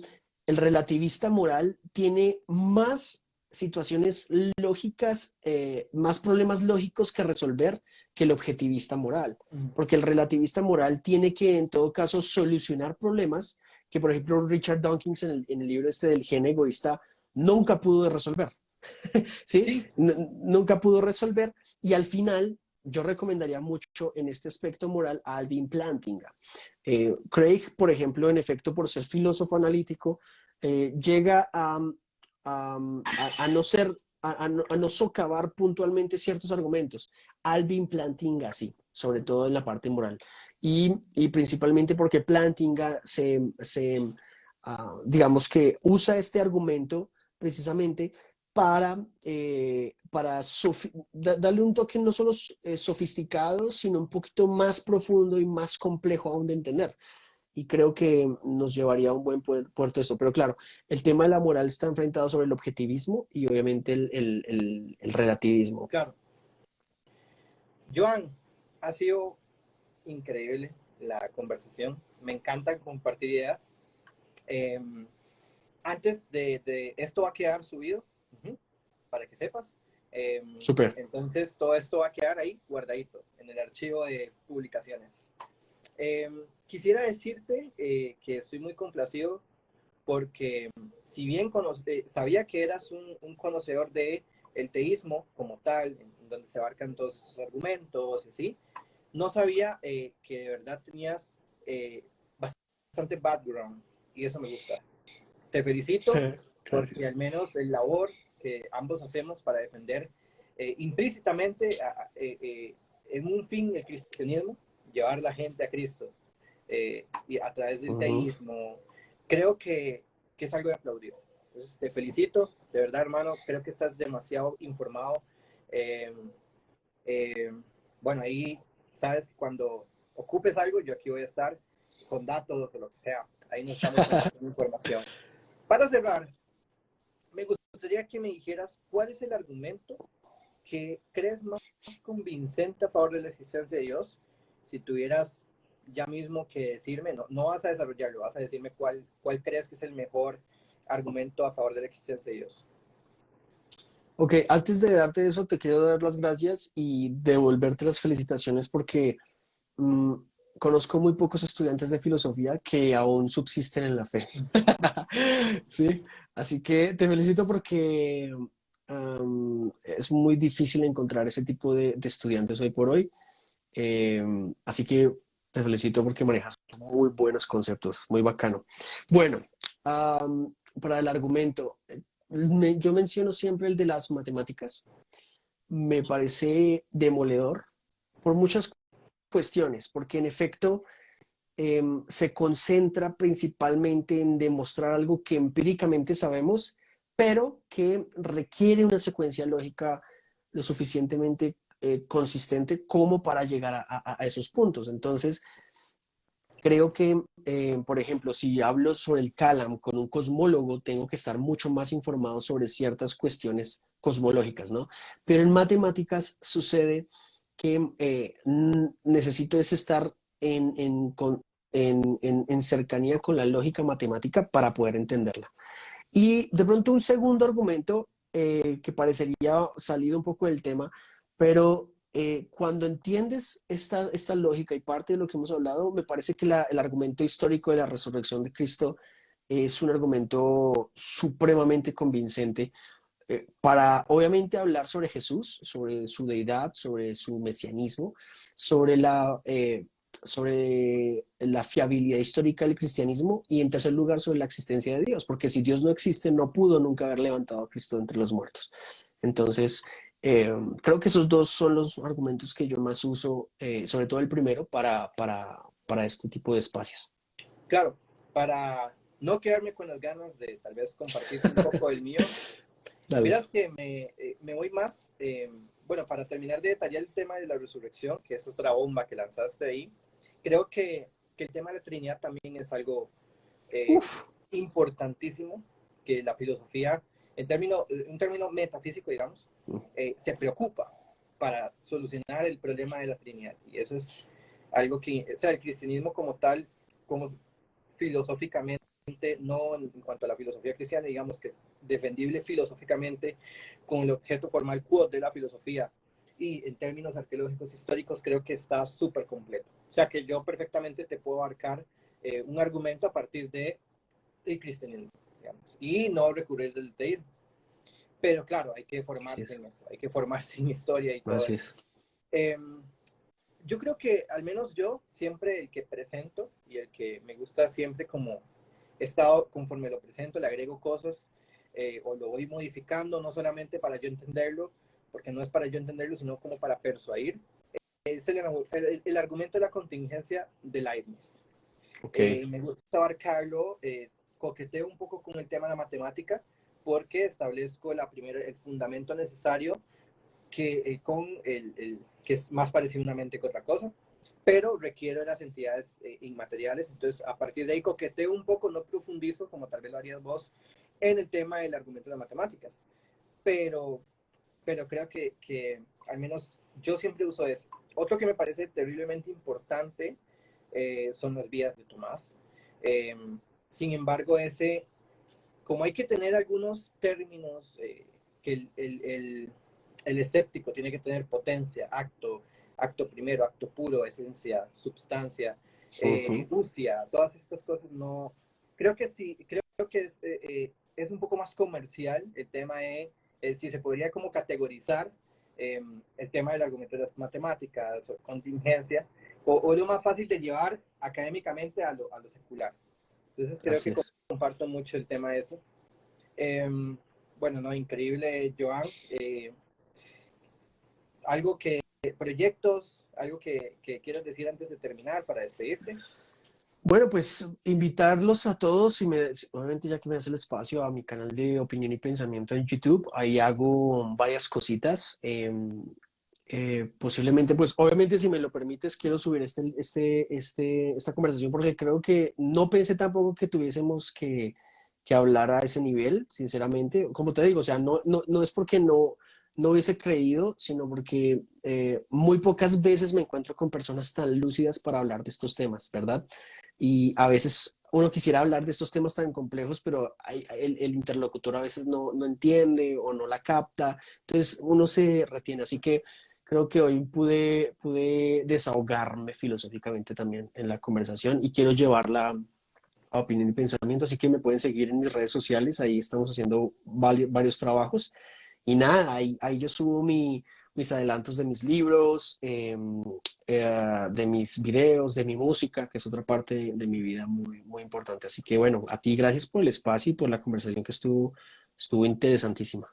el relativista moral tiene más situaciones lógicas, más problemas lógicos que resolver que el objetivista moral, porque el relativista moral tiene que en todo caso solucionar problemas que por ejemplo Richard Dawkins en el libro este del gen egoísta nunca pudo resolver. ¿Sí? Sí, Nunca pudo resolver y al final yo recomendaría mucho en este aspecto moral a Alvin Plantinga. Craig, por ejemplo, en efecto, por ser filósofo analítico, llega a no ser, a no socavar puntualmente ciertos argumentos. Alvin Plantinga sí, sobre todo en la parte moral. Y principalmente porque Plantinga digamos que usa este argumento precisamente para darle un toque no solo sofisticado, sino un poquito más profundo y más complejo aún de entender. Y creo que nos llevaría a un buen puerto eso. Pero claro, el tema de la moral está enfrentado sobre el objetivismo y obviamente el relativismo. claro. Joan, ha sido increíble la conversación. Me encanta compartir ideas. Eh, Antes de esto va a quedar subido, para que sepas. Súper. Entonces todo esto va a quedar ahí guardadito en el archivo de publicaciones. Quisiera decirte que estoy muy complacido porque si bien sabía que eras un conocedor de el teísmo como tal, en donde se abarcan todos esos argumentos y así, no sabía que de verdad tenías bastante background y eso me gusta. Te felicito porque al menos el labor que ambos hacemos para defender implícitamente en un fin el cristianismo, llevar la gente a Cristo y a través del teísmo, creo que es algo de aplaudir. Entonces te felicito, de verdad hermano, creo que estás demasiado informado. Eh, bueno, ahí sabes que cuando ocupes algo, yo aquí voy a estar con datos o lo que sea. Ahí nos estamos compartiendo información. Para cerrar, me gustaría que me dijeras cuál es el argumento que crees más convincente a favor de la existencia de Dios. Si tuvieras ya mismo que decirme, no vas a desarrollarlo, vas a decirme cuál crees que es el mejor argumento a favor de la existencia de Dios. Ok, antes de darte eso, te quiero dar las gracias y devolverte las felicitaciones porque mm, conozco muy pocos estudiantes de filosofía que aún subsisten en la fe. Sí, así que te felicito porque es muy difícil encontrar ese tipo de estudiantes hoy por hoy. Así que te felicito porque manejas muy buenos conceptos, muy bacano. Bueno, para el argumento, yo menciono siempre el de las matemáticas. Me parece demoledor por muchas cuestiones, porque en efecto se concentra principalmente en demostrar algo que empíricamente sabemos, pero que requiere una secuencia lógica lo suficientemente consistente como para llegar a esos puntos. Entonces, creo que, por ejemplo, si hablo sobre el Calam con un cosmólogo, tengo que estar mucho más informado sobre ciertas cuestiones cosmológicas, ¿no? Pero en matemáticas sucede que necesito es estar en cercanía con la lógica matemática para poder entenderla. Y de pronto un segundo argumento que parecería salido un poco del tema, pero cuando entiendes esta lógica y parte de lo que hemos hablado, me parece que el argumento histórico de la resurrección de Cristo es un argumento supremamente convincente para obviamente hablar sobre Jesús, sobre su deidad, sobre su mesianismo, sobre la fiabilidad histórica del cristianismo y en tercer lugar sobre la existencia de Dios, porque si Dios no existe, no pudo nunca haber levantado a Cristo entre los muertos. Entonces, creo que esos dos son los argumentos que yo más uso, sobre todo el primero, para este tipo de espacios. Claro, para no quedarme con las ganas de tal vez compartirte un poco el mío, Dale. miras que me voy más, bueno, para terminar de detallar el tema de la resurrección, que es otra bomba que lanzaste ahí, creo que el tema de la Trinidad también es algo Uf, importantísimo, que la filosofía, un término metafísico, digamos, se preocupa para solucionar el problema de la Trinidad. Y eso es algo que, o sea, el cristianismo como tal, como filosóficamente, no en cuanto a la filosofía cristiana, digamos que es defendible filosóficamente con el objeto formal quod de la filosofía, y en términos arqueológicos históricos creo que está súper completo. O sea que yo perfectamente te puedo abarcar un argumento a partir de el cristianismo, digamos, y no recurrir del deísmo. Pero claro, hay que así formarse es, en eso, hay que formarse en historia y todo así eso. es. Eh, yo creo que al menos yo, siempre el que presento y el que me gusta siempre como he estado, conforme lo presento, le agrego cosas o lo voy modificando, no solamente para yo entenderlo, porque no es para yo entenderlo, sino como para persuadir. Es el argumento de la contingencia de Leibniz. Ok, Me gusta abarcarlo, coqueteo un poco con el tema de la matemática, porque establezco el fundamento necesario que es más parecido a una mente que otra cosa, pero requiero de las entidades inmateriales. Entonces, a partir de ahí coqueteo un poco, no profundizo, como tal vez lo harías vos, en el tema del argumento de las matemáticas. Pero, pero creo que al menos yo siempre uso eso. Otro que me parece terriblemente importante son las vías de Tomás. Eh, Sin embargo, como hay que tener algunos términos que el escéptico tiene que tener potencia, acto primero, acto puro, esencia, substancia, ujú, usia, todas estas cosas no. Creo que sí, creo que es un poco más comercial el tema de si se podría como categorizar el tema del argumento de las matemáticas, o contingencia, o lo más fácil de llevar académicamente a lo secular. Entonces creo así que es. comparto mucho el tema de eso. Eh, bueno, no, increíble, Joan. Algo que, proyectos, algo que quieras decir antes de terminar para despedirte. Bueno, pues invitarlos a todos, obviamente ya que me das el espacio a mi canal de opinión y pensamiento en YouTube, ahí hago varias cositas. Posiblemente, pues obviamente si me lo permites, quiero subir esta conversación porque creo que no pensé tampoco que tuviésemos que hablar a ese nivel, sinceramente. Como te digo, o sea, no es porque no hubiese creído, sino porque muy pocas veces me encuentro con personas tan lúcidas para hablar de estos temas, ¿verdad? Y a veces uno quisiera hablar de estos temas tan complejos, pero el interlocutor a veces no entiende o no la capta, entonces uno se retiene. Así que creo que hoy pude desahogarme filosóficamente también en la conversación y quiero llevarla a opinión y pensamiento, así que me pueden seguir en mis redes sociales, ahí estamos haciendo varios trabajos y nada, ahí yo subo mis adelantos de mis libros, de mis videos, de mi música, que es otra parte de mi vida muy importante. Así que bueno, a ti gracias por el espacio y por la conversación que estuvo interesantísima.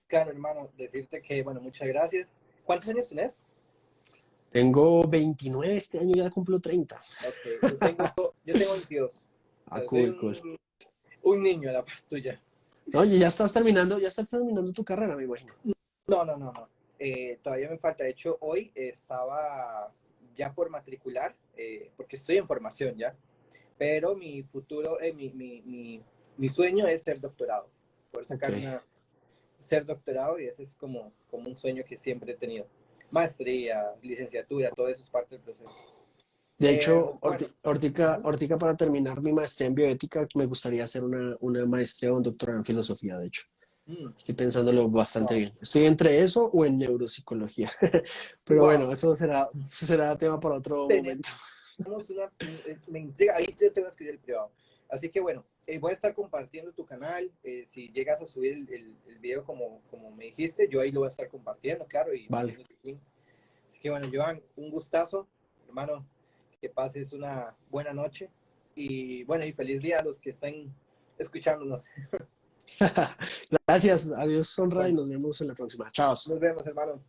Claro, hermano, decirte que, bueno, muchas gracias. ¿Cuántos años tenés? Tengo 29, este año ya cumplo 30. Ok, yo tengo 22. O Ah, sea, soy cool, cool. un niño a la par tuya. Oye, ya estás terminando tu carrera, me imagino. No, no, no, no. Todavía me falta. De hecho, hoy estaba ya por matricular, porque estoy en formación ya, pero mi futuro, mi sueño es ser doctorado, poder Ok. ser doctorado, y ese es como un sueño que siempre he tenido. Maestría, licenciatura, todo eso es parte del proceso. De hecho, Bueno, ujú. ahorita para terminar mi maestría en bioética, me gustaría hacer una maestría o un doctorado en filosofía, de hecho. Mm, Estoy pensándolo bastante wow. bien. Estoy entre eso o en neuropsicología. Pero Wow. bueno, eso será tema para otro momento. Me intriga, ahí te tengo que escribir el privado. Así que bueno, voy a estar compartiendo tu canal. Si llegas a subir el video como me dijiste, yo ahí lo voy a estar compartiendo, claro, y Vale. poniendo tu link. Así que bueno, Joan, un gustazo, hermano, que pases una buena noche y bueno, y feliz día a los que estén escuchándonos. Gracias, adiós, Sonra, y Bueno, nos vemos en la próxima. Chao. nos vemos, hermano.